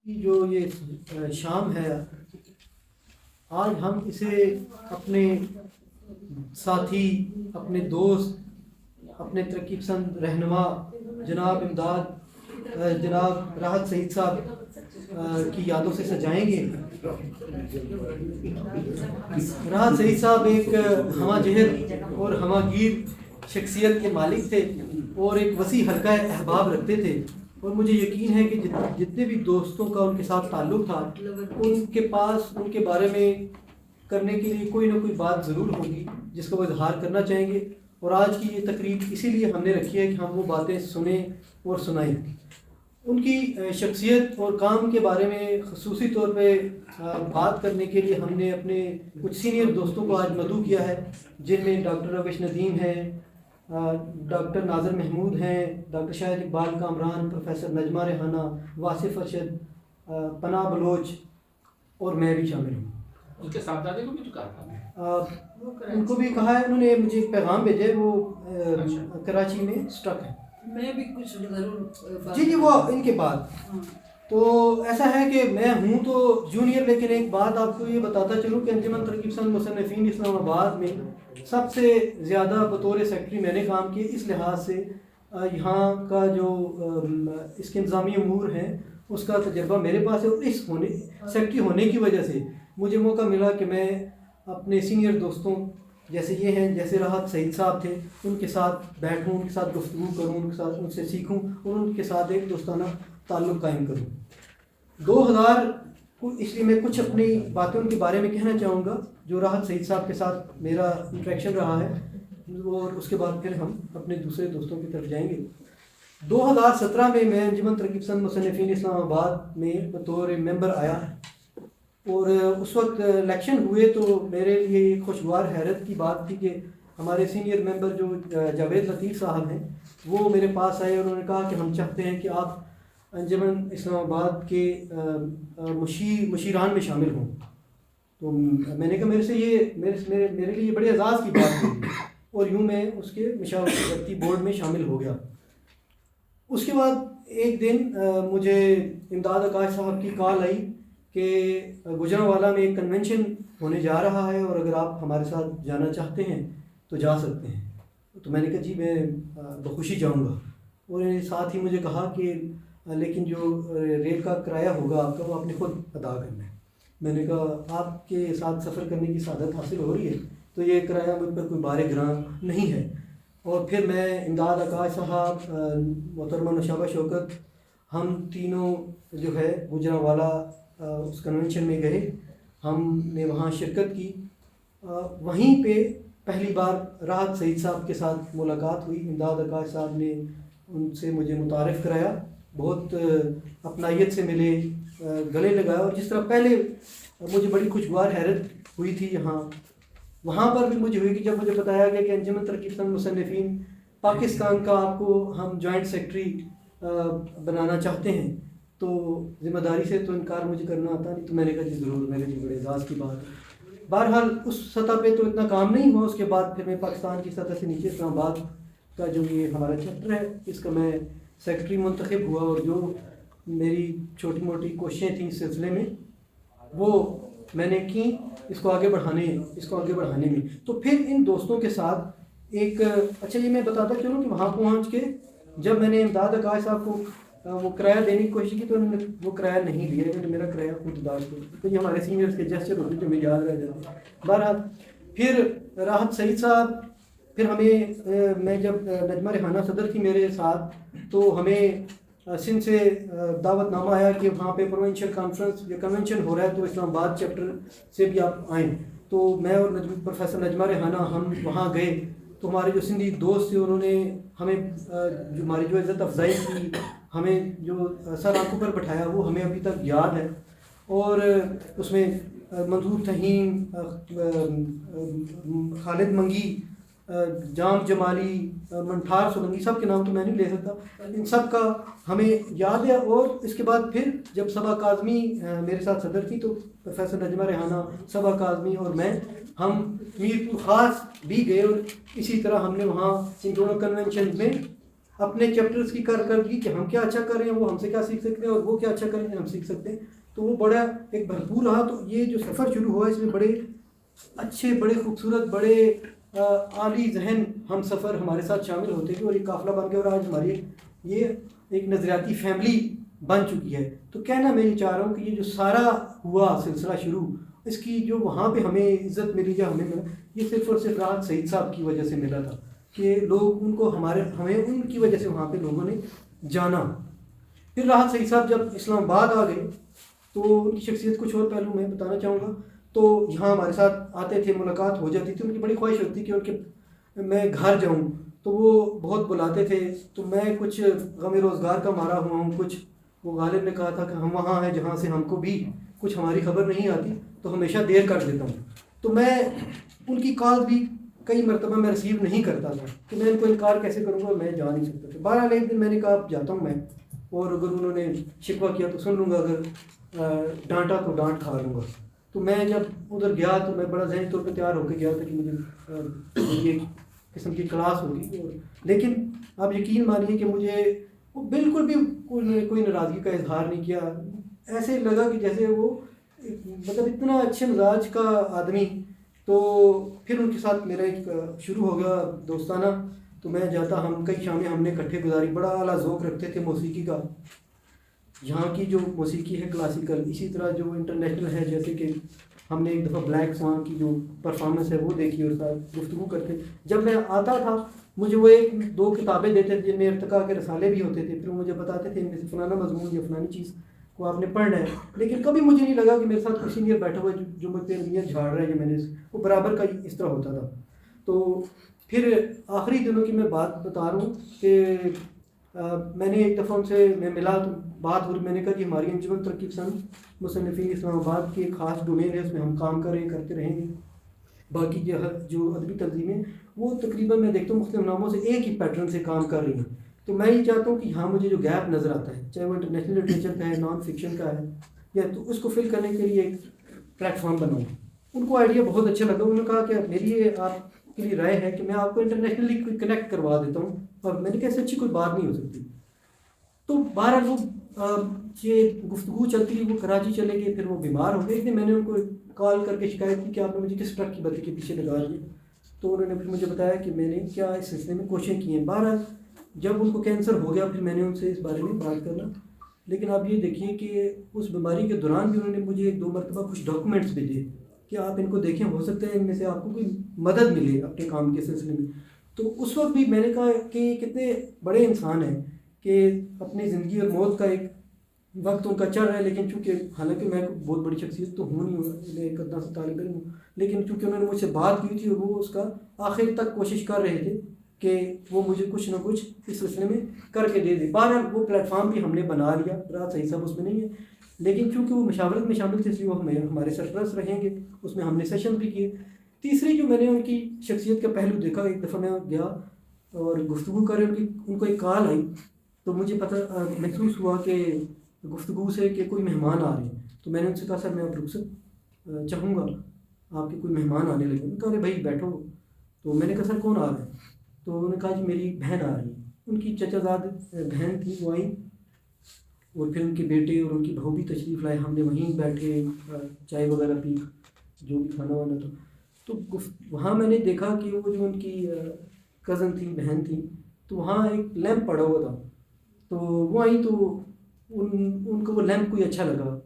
کی جو یہ شام ہے، آج ہم اسے اپنے ساتھی، اپنے دوست، اپنے ترقی پسند رہنما جناب امداد جناب راحت سعید صاحب کی یادوں سے سجائیں گے۔ راحت سعید صاحب ایک ہمہ جہت اور ہمہ گیر شخصیت کے مالک تھے اور ایک وسیع حلقہ احباب رکھتے تھے، اور مجھے یقین ہے کہ جتنے بھی دوستوں کا ان کے ساتھ تعلق تھا، ان کے پاس ان کے بارے میں کرنے کے لیے کوئی نہ کوئی بات ضرور ہوگی جس کا وہ اظہار کرنا چاہیں گے، اور آج کی یہ تقریب اسی لیے ہم نے رکھی ہے کہ ہم وہ باتیں سنیں اور سنائیں۔ ان کی شخصیت اور کام کے بارے میں خصوصی طور پہ بات کرنے کے لیے ہم نے اپنے کچھ سینئر دوستوں کو آج مدعو کیا ہے، جن میں ڈاکٹر رویش ندیم ہیں، ڈاکٹر ناظر محمود ہیں، ڈاکٹر شاہد اقبال کامران، پروفیسر نجمہ ریحانہ، واصف ارشد، پناہ بلوچ اور میں بھی شامل ہوں۔ ان کے صاحبزادے کو بھی تو کہا تھا، ان کو بھی کہا ہے، انہوں نے مجھے ایک پیغام بھیجا ہے، وہ کراچی میں اسٹک ہے۔ میں بھی کچھ ضرور جی وہ ان کے بعد تو ایسا ہے کہ میں ہوں تو جونیئر، لیکن ایک بات آپ کو یہ بتاتا چلوں کہ انجمن ترقی پسند مصنفین اسلام آباد میں سب سے زیادہ بطور سیکرٹری میں نے کام کیا، اس لحاظ سے یہاں کا جو اس کے انتظامی امور ہیں اس کا تجربہ میرے پاس ہے، اور اس سیکرٹری ہونے کی وجہ سے مجھے موقع ملا کہ میں اپنے سینئر دوستوں جیسے یہ ہیں، جیسے راحت سعید صاحب تھے، ان کے ساتھ بیٹھوں، ان کے ساتھ گفتگو کروں، ان کے ساتھ ان سے سیکھوں اور ان کے ساتھ ایک دوستانہ تعلق قائم کروں۔ 2000 کو اس لیے میں کچھ اپنی باتیں ان کے بارے میں کہنا چاہوں گا جو راحت سعید صاحب کے ساتھ میرا انٹریکشن رہا ہے، اور اس کے بعد پھر ہم اپنے دوسرے دوستوں کی طرف جائیں گے۔ 2017 میں میں انجمن ترقی پسند مصنفین اسلام آباد میں بطور ممبر آیا، اور اس وقت الیکشن ہوئے تو میرے لیے ایک خوشگوار حیرت کی بات تھی کہ ہمارے سینئر ممبر جو جاوید لطیف صاحب ہیں وہ میرے پاس آئے، اور انہوں نے کہا کہ ہم چاہتے ہیں کہ آپ انجمن اسلام آباد کے مشیران میں شامل ہوں۔ تو میں نے کہا میرے سے یہ میرے لیے بڑے اعزاز کی بات ہوئی، اور یوں میں اس کے مشاورتی بورڈ میں شامل ہو گیا۔ اس کے بعد ایک دن مجھے امداد آکاش صاحب کی کال آئی کہ گوجرانوالہ میں ایک کنونشن ہونے جا رہا ہے، اور اگر آپ ہمارے ساتھ جانا چاہتے ہیں تو جا سکتے ہیں۔ تو میں نے کہا جی میں بخوشی جاؤں گا، اور ساتھ ہی مجھے کہا کہ لیکن جو ریل کا کرایہ ہوگا آپ کا وہ آپ نے خود ادا کرنا ہے۔ میں نے کہا آپ کے ساتھ سفر کرنے کی سعادت حاصل ہو رہی ہے تو یہ کرایہ مجھ پر کوئی بار گراں نہیں ہے۔ اور پھر میں امداد آکاش صاحب، محترمہ نوشابہ شوکت، ہم تینوں جو ہے گوجرانوالہ اس کنونشن میں گئے، ہم نے وہاں شرکت کی۔ وہیں پہ پہلی بار راحت سعید صاحب کے ساتھ ملاقات ہوئی، امداد آکاش صاحب نے ان سے مجھے متعارف کرایا، بہت اپنائیت سے ملے، گلے لگایا، اور جس طرح پہلے مجھے بڑی خوشگوار حیرت ہوئی تھی وہاں پر بھی مجھے ہوئی کہ جب مجھے بتایا گیا کہ انجمن ترقی پسند مصنفین پاکستان کا آپ کو ہم جوائنٹ سیکرٹری بنانا چاہتے ہیں، تو ذمہ داری سے تو انکار مجھے کرنا آتا نہیں، تو میں نے کہا جی ضرور، میرے لیے بڑے اعزاز کی بات ہے۔ بہرحال اس سطح پہ تو اتنا کام نہیں ہوا، اس کے بعد پھر میں پاکستان کی سطح سے نیچے اسلام آباد کا جو یہ ہمارا چیپٹر ہے اس کا میں سیکرٹری منتخب ہوا، اور جو میری چھوٹی موٹی کوششیں تھیں اس سلسلے میں وہ میں نے کی اس کو آگے بڑھانے میں۔ تو پھر ان دوستوں کے ساتھ ایک اچھا یہ میں بتاتا چلوں کہ وہاں پہنچ کے جب میں نے امداد آکاش صاحب کو وہ کرایہ دینے کی کوشش کی تو انہوں نے وہ کرایہ نہیں لیا، انہوں نے میرا کرایہ خود ادا کیا، تو یہ ہمارے سینئرز کے جسچر ہوتے جو ہمیں یاد رہ جاتے ہیں۔ بہرحال پھر راحت سعید صاحب، پھر ہمیں میں جب نجمہ ریحانہ صدر تھی میرے ساتھ، تو ہمیں سندھ سے دعوت نامہ آیا کہ وہاں پہ پروونشل کانفرنس یا کنونشن ہو رہا ہے تو اسلام آباد چیپٹر سے بھی آپ آئیں۔ تو میں اور پروفیسر نجمہ ریحانہ ہم وہاں گئے، تو ہمارے جو سندھی دوست تھے انہوں نے ہمیں جو ہماری جو عزت افزائی کی، ہمیں جو سر آنکھوں پر بٹھایا وہ ہمیں ابھی تک یاد ہے، اور اس میں منظور تہیم، خالد منگی، جام جمالی، منٹھار سولنگی، سب کے نام تو میں نہیں لے سکتا، ان سب کا ہمیں یاد ہے۔ اور اس کے بعد پھر جب صبا کاظمی میرے ساتھ صدر تھی تو پروفیسر نجمہ ریحانہ، صبا کاظمی اور میں ہم میر پور خاص بھی گئے، اور اسی طرح ہم نے وہاں ان دونوں کنونشن میں اپنے چیپٹرز کی کارکردگی کہ ہم کیا اچھا کر رہے ہیں، وہ ہم سے کیا سیکھ سکتے ہیں، اور وہ کیا اچھا کر رہے ہیں ہم سیکھ سکتے ہیں. تو وہ بڑا ایک بھرپور رہا. تو یہ جو سفر شروع ہوا اس میں بڑے اچھے، بڑے خوبصورت، بڑے عالی ذہن ہم سفر ہمارے ساتھ شامل ہوتے گئے، اور یہ قافلہ بن گیا، اور آج ہماری یہ ایک نظریاتی فیملی بن چکی ہے. تو کہنا میں یہ چاہ رہا ہوں کہ یہ جو سارا ہوا سلسلہ شروع، اس کی جو وہاں پہ ہمیں عزت ملی یا ہمیں ملا، یہ صرف اور صرف راحت سعید صاحب کی وجہ سے ملا تھا، کہ لوگ ان کو ہمیں ان کی وجہ سے وہاں پہ لوگوں نے جانا. پھر راحت سعید صاحب جب اسلام آباد آ گئے تو ان کی شخصیت کچھ اور پہلو میں بتانا چاہوں گا. تو یہاں ہمارے ساتھ آتے تھے، ملاقات ہو جاتی تھی، ان کی بڑی خواہش ہوتی کہ ان کے میں گھر جاؤں، تو وہ بہت بلاتے تھے. تو میں کچھ غم روزگار کا مارا ہوا ہوں، کچھ وہ غالب نے کہا تھا کہ ہم وہاں ہیں جہاں سے ہم کو بھی کچھ ہماری خبر نہیں آتی، تو ہمیشہ دیر کر دیتا ہوں. تو میں ان کی کال بھی کئی مرتبہ میں ریسیو نہیں کرتا تھا کہ میں ان کو انکار کیسے کروں گا، میں جا نہیں سکتا تھا. بہرحال ایک دن میں نے کہا اب جاتا ہوں میں، اور اگر انہوں نے شکوہ کیا تو سن لوں گا، اگر ڈانٹا تو ڈانٹ کھا لوں گا. تو میں جب ادھر گیا تو میں بڑا ذہنی طور پہ تیار ہو کے گیا تھا کہ مجھے یہ قسم کی کلاس ہوگی. لیکن آپ یقین مانیے کہ مجھے وہ بالکل بھی کوئی ناراضگی کا اظہار نہیں کیا. ایسے لگا کہ جیسے وہ مطلب اتنا اچھے مزاج کا آدمی. تو پھر ان کے ساتھ میرا ایک شروع ہو گیا دوستانہ. تو میں جاتا، ہم کئی شامیں ہم نے اکٹھے گزاری، بڑا اعلیٰ ذوق رکھتے تھے موسیقی کا. یہاں کی جو موسیقی ہے کلاسیکل، اسی طرح جو انٹرنیشنل ہے، جیسے کہ ہم نے ایک دفعہ بلیک سوان کی جو پرفارمنس ہے وہ دیکھی، اور ساتھ گفتگو کرتے. جب میں آتا تھا مجھے وہ ایک دو کتابیں دیتے تھے جن میں ارتقاء کے رسالے بھی ہوتے تھے. پھر وہ مجھے بتاتے تھے ان میں سے فلانا مضمون یا فلانی چیز کو آپ نے پڑھنا ہے. لیکن کبھی مجھے نہیں لگا کہ میرے ساتھ کوئی سینئر بیٹھا ہوا ہے جو مجھ پہ نیت جھاڑ رہا ہے، یا میں نے وہ برابر کا اس طرح ہوتا تھا. تو پھر آخری دنوں کی میں بات بتا رہا ہوں کہ میں نے ایک دفعہ ان سے میں ملا تو بات ہوئی. میں نے کہا کہ ہماری انجمن ترقی پسند مصنفین اسلام آباد کی ایک خاص ڈومین ہے، اس میں ہم کام کرتے رہیں گے. باقی جو ادبی تنظیمیں وہ تقریباً میں دیکھتا ہوں مختلف ناموں سے ایک ہی پیٹرن سے کام کر رہی ہیں. تو میں یہ چاہتا ہوں کہ یہاں مجھے جو گیپ نظر آتا ہے، چاہے وہ انٹرنیشنل لٹریچر کا ہے، نان فکشن کا ہے، یا تو اس کو فل کرنے کے لیے ایک پلیٹ فارم بناؤں. ان کو آئیڈیا بہت اچھا لگا. انہوں نے کہا کہ میری یہ آپ کے لیے رائے ہے کہ میں آپ کو انٹرنیشنلی کنیکٹ کروا دیتا ہوں. اور میں نے کہا اس سے اچھی کوئی بات نہیں ہو سکتی. تو بہرحال وہ یہ گفتگو چلتی رہی. وہ کراچی چلے گئے، پھر وہ بیمار ہو گئے. ایک دن میں نے ان کو کال کر کے شکایت کی کہ آپ نے مجھے کس ٹرک کی بتی کے پیچھے لگا دیا. تو انہوں نے پھر مجھے بتایا کہ میں نے کیا اس سلسلے میں کوششیں کی ہیں. بہرحال جب ان کو کینسر ہو گیا پھر میں نے ان سے اس بارے میں بات کرنا. لیکن آپ یہ دیکھیے کہ اس بیماری کے دوران بھی انہوں نے مجھے ایک دو مرتبہ کچھ ڈاکومنٹس بھیجے کہ آپ ان کو دیکھیں، ہو سکتا ہے ان میں سے آپ کو کوئی مدد ملے اپنے کام کے سلسلے میں. تو اس وقت بھی میں نے کہا کہ کتنے بڑے انسان ہیں کہ اپنی زندگی اور موت کا ایک وقت ان کا چل رہا ہے. لیکن چونکہ حالانکہ میں بہت بڑی شخصیت تو ہوں نہیں ہوں، میں ایک ادنا سا طالب علم ہوں، لیکن چونکہ انہوں نے مجھ سے بات کی تھی اور وہ اس کا آخر تک کوشش کر رہے تھے کہ وہ مجھے کچھ نہ کچھ اس سلسلے میں کر کے دے دے. بہرحال وہ پلیٹ فارم بھی ہم نے بنا لیا. راحت سعید صاحب اس میں نہیں ہے، لیکن چونکہ وہ مشاورت میں شامل تھے اس لیے وہ ہمارے سرپرست رہیں گے. اس میں ہم نے سیشن بھی کیے. تیسری جو میں نے ان کی شخصیت کا پہلو دیکھا، ایک دفعہ میں گیا اور گفتگو کرے، ان کو ایک کال آئی. تو مجھے محسوس ہوا کہ گفتگو سے کہ کوئی مہمان آ رہے ہیں. تو میں نے ان سے کہا سر میں آپ رخصت چاہوں گا، آپ کے کوئی مہمان آنے لگے. میں کہا ارے بھائی بیٹھو. تو میں نے کہا سر کون آ رہا ہے؟ تو انہوں نے کہا جی میری بہن آ رہی ہے. ان کی چچا زاد بہن تھی، وہ آئی، اور پھر ان کے بیٹے اور ان کی بہو بھی تشریف لائے. ہم نے وہیں بیٹھے چائے وغیرہ پی، جو بھی کھانا وانا تھا. تو وہاں میں نے دیکھا کہ وہ جو ان کی کزن تھی، بہن تھی، تو وہاں ایک لیمپ پڑا ہوا تھا. تو وہ آئی تو ان کو وہ لیمپ کوئی اچھا لگا.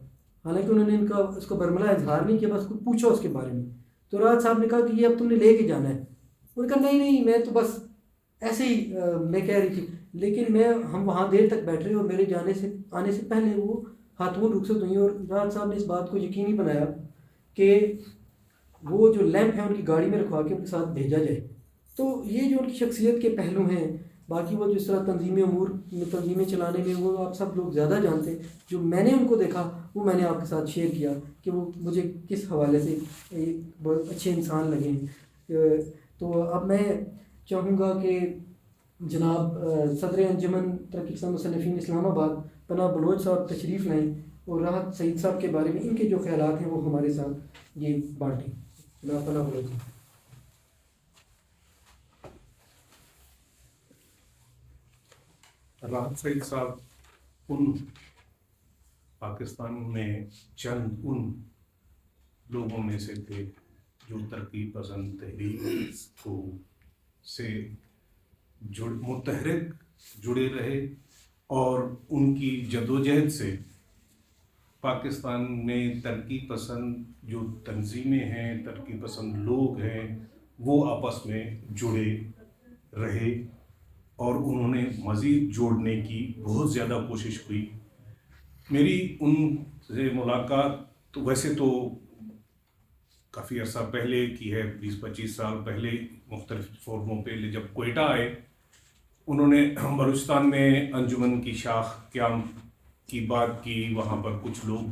حالانکہ انہوں نے اس کا برملا اظہار نہیں کیا، بس کو پوچھا اس کے بارے میں. تو راحت صاحب نے کہا کہ یہ اب تم نے لے کے جانا ہے. انہوں نے کہا نہیں میں تو بس ایسے ہی میں کہہ رہی تھی. لیکن ہم وہاں دیر تک بیٹھ رہے اور میرے آنے سے پہلے وہ خاتون رخصت ہوئی. اور راحت صاحب نے اس بات کو یقینی بنایا کہ وہ جو لیمپ ہے ان کی گاڑی میں رکھوا کے ان کے ساتھ بھیجا جائے. تو یہ جو ان کی شخصیت کے پہلو ہیں. باقی وہ جس طرح تنظیمیں چلانے میں وہ آپ سب لوگ زیادہ جانتے ہیں. جو میں نے ان کو دیکھا وہ میں نے آپ کے ساتھ شیئر کیا کہ وہ مجھے کس حوالے سے ایک بہت اچھے انسان لگے ہیں. تو اب میں چاہوں گا کہ جناب صدر انجمن ترقی پسند مصنفین اسلام آباد پناہ بلوچ صاحب تشریف لائیں اور راحت سعید صاحب کے بارے میں ان کے جو خیالات ہیں وہ ہمارے ساتھ یہ بانٹیں. جناب پناہ بلوچ. راحت سعید صاحب ان پاکستان میں چند ان لوگوں میں سے تھے جو ترقی پسند تحریک کو سے متحرک جڑے رہے اور ان کی جدوجہد سے پاکستان میں ترقی پسند جو تنظیمیں ہیں، ترقی پسند لوگ ہیں، وہ آپس میں جڑے رہے اور انہوں نے مزید جوڑنے کی بہت زیادہ کوشش کی. میری ان سے ملاقات تو ویسے تو کافی عرصہ پہلے کی ہے، 20-25 سال پہلے مختلف فورموں پہ. جب کوئٹہ آئے انہوں نے بلوچستان میں انجمن کی شاخ قیام کی بات کی. وہاں پر کچھ لوگ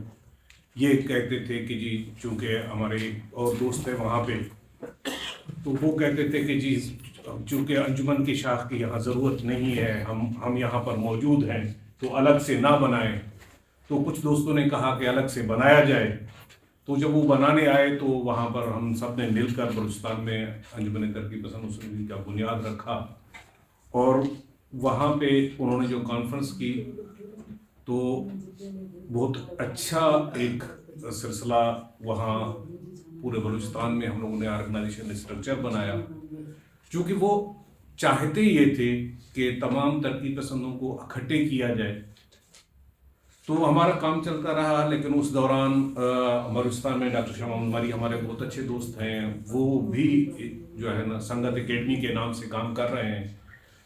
یہ کہتے تھے کہ جی چونکہ ہمارے اور دوست ہیں وہاں پہ، تو وہ کہتے تھے کہ جی چونکہ انجمن کی شاخ کی یہاں ضرورت نہیں ہے، ہم یہاں پر موجود ہیں تو الگ سے نہ بنائیں. تو کچھ دوستوں نے کہا کہ الگ سے بنایا جائے. تو جب وہ بنانے آئے تو وہاں پر ہم سب نے مل کر بلوچستان میں انجمن ترقی پسند مسلمین کا بنیاد رکھا اور وہاں پہ انہوں نے جو کانفرنس کی تو بہت اچھا ایک سلسلہ وہاں پورے بلوچستان میں ہم لوگوں نے آرگنائزیشن اسٹرکچر بنایا، چونکہ وہ چاہتے یہ تھے کہ تمام ترقی پسندوں کو اکٹھے کیا جائے. تو ہمارا کام چلتا رہا، لیکن اس دوران بلوچستان میں ڈاکٹر شاہ محمد مری ہمارے بہت اچھے دوست ہیں، وہ بھی جو ہے نا سنگت اکیڈمی کے نام سے کام کر رہے ہیں.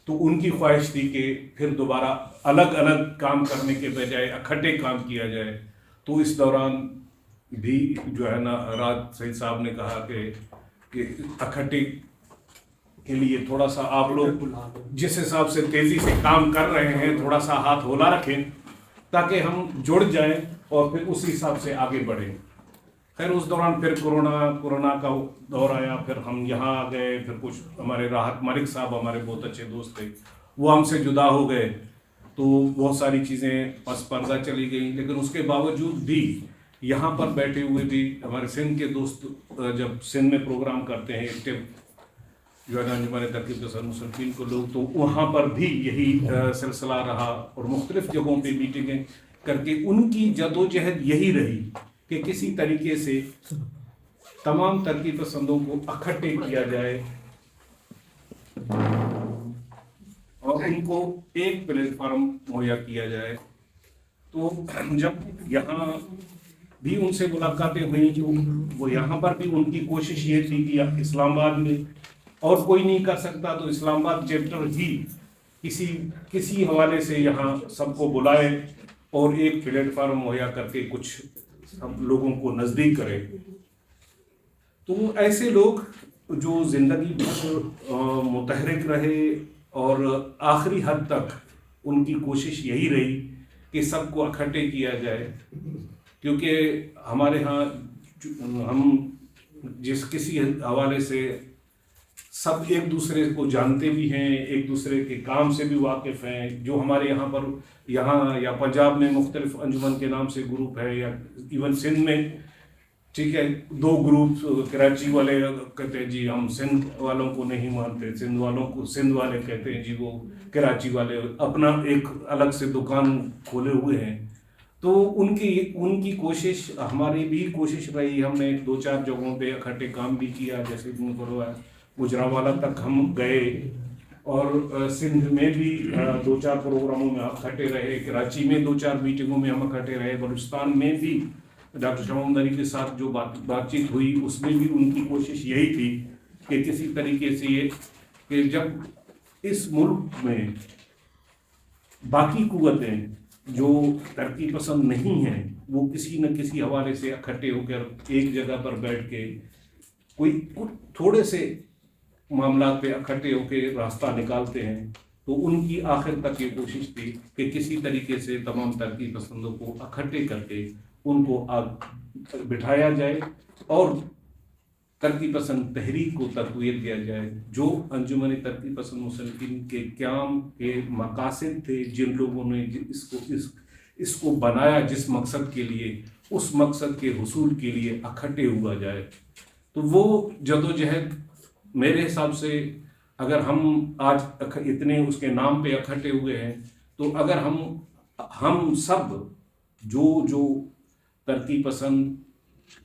تو ان کی خواہش تھی کہ پھر دوبارہ الگ الگ کام کرنے کے بجائے اکٹھے کام کیا جائے. تو اس دوران بھی جو ہے نا راحت سعید صاحب نے کہا کہ اکٹھے کے لیے تھوڑا سا آپ لوگ جس حساب سے تیزی سے کام کر رہے ہیں تھوڑا سا ہاتھ ہولا رکھیں تاکہ ہم جڑ جائیں اور پھر اسی حساب سے آگے بڑھیں. خیر اس دوران پھر کورونا کا دور آیا، پھر ہم یہاں آ گئے، پھر کچھ ہمارے راحت ملک صاحب ہمارے بہت اچھے دوست تھے، وہ ہم سے جدا ہو گئے. تو بہت ساری چیزیں پس پردہ چلی گئیں، لیکن اس کے باوجود بھی یہاں پر بیٹھے ہوئے بھی ہمارے سندھ کے دوست جب سندھ میں پروگرام کرتے ہیں ایکٹیو جو ہے نا انجمن ترقی پسند مسلمین کو لوگ، تو وہاں پر بھی یہی سلسلہ رہا اور مختلف جگہوں پہ میٹنگیں کر کے ان کی جدوجہد یہی رہی کہ کسی طریقے سے تمام ترقی پسندوں کو اکٹھے کیا جائے اور ان کو ایک پلیٹ فارم مہیا کیا جائے. تو جب یہاں بھی ان سے ملاقاتیں ہوئیں، وہ یہاں پر بھی ان کی کوشش یہ تھی کہ اسلام آباد میں اور کوئی نہیں کر سکتا تو اسلام آباد چیپٹر ہی کسی حوالے سے یہاں سب کو بلائے اور ایک پلیٹ فارم مہیا کر کے کچھ ہم لوگوں کو نزدیک کرے. تو ایسے لوگ جو زندگی بھر متحرک رہے اور آخری حد تک ان کی کوشش یہی رہی کہ سب کو اکٹھے کیا جائے، کیونکہ ہمارے ہاں ہم جس کسی حوالے سے سب ایک دوسرے کو جانتے بھی ہیں، ایک دوسرے کے کام سے بھی واقف ہیں. جو ہمارے یہاں یا پنجاب میں مختلف انجمن کے نام سے گروپ ہے، یا ایون سندھ میں ٹھیک ہے 2 گروپ، کراچی والے کہتے ہیں جی ہم سندھ والوں کو نہیں مانتے، سندھ والوں کو سندھ والے کہتے ہیں جی وہ کراچی والے اپنا ایک الگ سے دکان کھولے ہوئے ہیں. تو ان کی کوشش ہماری بھی کوشش رہی. ہم نے 2-4 جگہوں پہ اکٹھے کام بھی کیا، جیسے گجرانوالہ تک ہم گئے اور سندھ میں بھی 2-4 پروگراموں میں اکٹھے رہے، کراچی میں 2-4 میٹنگوں میں ہم اکٹھے رہے، بلوچستان میں بھی ڈاکٹر شاہ محمد علی کے ساتھ جو بات چیت ہوئی اس میں بھی ان کی کوشش یہی تھی کہ کسی طریقے سے یہ کہ جب اس ملک میں باقی قوتیں جو ترقی پسند نہیں ہیں وہ کسی نہ کسی حوالے سے اکٹھے ہو کر ایک جگہ پر بیٹھ کے کوئی تھوڑے سے معاملات پہ اکٹھے ہو کے راستہ نکالتے ہیں، تو ان کی آخر تک یہ کوشش تھی کہ کسی طریقے سے تمام ترقی پسندوں کو اکٹھے کر کے ان کو بٹھایا جائے اور ترقی پسند تحریک کو تقویت دیا جائے. جو انجمن ترقی پسند مسلمین کے قیام کے مقاصد تھے، جن لوگوں نے اس کو بنایا جس مقصد کے لیے، اس مقصد کے حصول کے لیے اکٹھے ہوا جائے. تو وہ جدوجہد میرے حساب سے اگر ہم آج اتنے اس کے نام پہ اکٹھے ہوئے ہیں تو اگر ہم سب جو ترقی پسند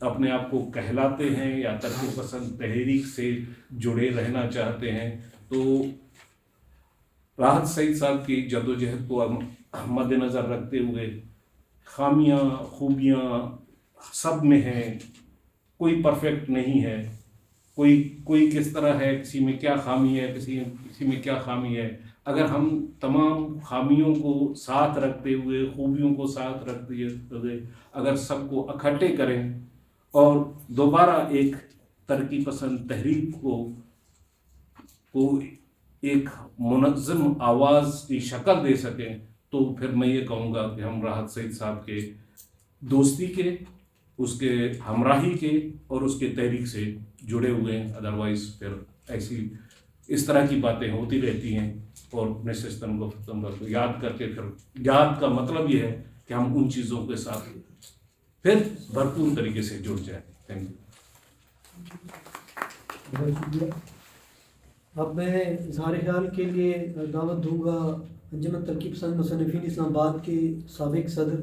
اپنے آپ کو کہلاتے ہیں یا ترقی پسند تحریک سے جڑے رہنا چاہتے ہیں تو راحت سعید صاحب کی جدوجہد کو مد نظر رکھتے ہوئے خامیاں خوبیاں سب میں ہیں، کوئی پرفیکٹ نہیں ہے، کوئی کس طرح ہے، کسی میں کیا خامی ہے، کسی میں کیا خامی ہے. اگر ہم تمام خامیوں کو ساتھ رکھتے ہوئے خوبیوں کو ساتھ رکھتے ہوئے اگر سب کو اکٹھے کریں اور دوبارہ ایک ترقی پسند تحریک کو ایک منظم آواز کی شکل دے سکیں تو پھر میں یہ کہوں گا کہ ہم راحت سعید صاحب کے دوستی کے، اس کے ہمراہی کے اور اس کے تحریک سے جڑے ہوئے ہیں. ادروائز پھر اس طرح کی باتیں ہوتی رہتی ہیں اور اپنے سسٹم کو یاد کر کے پھر یاد کا مطلب یہ ہے کہ ہم ان چیزوں کے ساتھ پھر بھرپور طریقے سے جڑ جائیں. Thank you. بہت شکریہ. اب میں اظہار خیال کے لیے دعوت دوں گا انجمن ترقی پسند مصنفین اسلام آباد کے سابق صدر،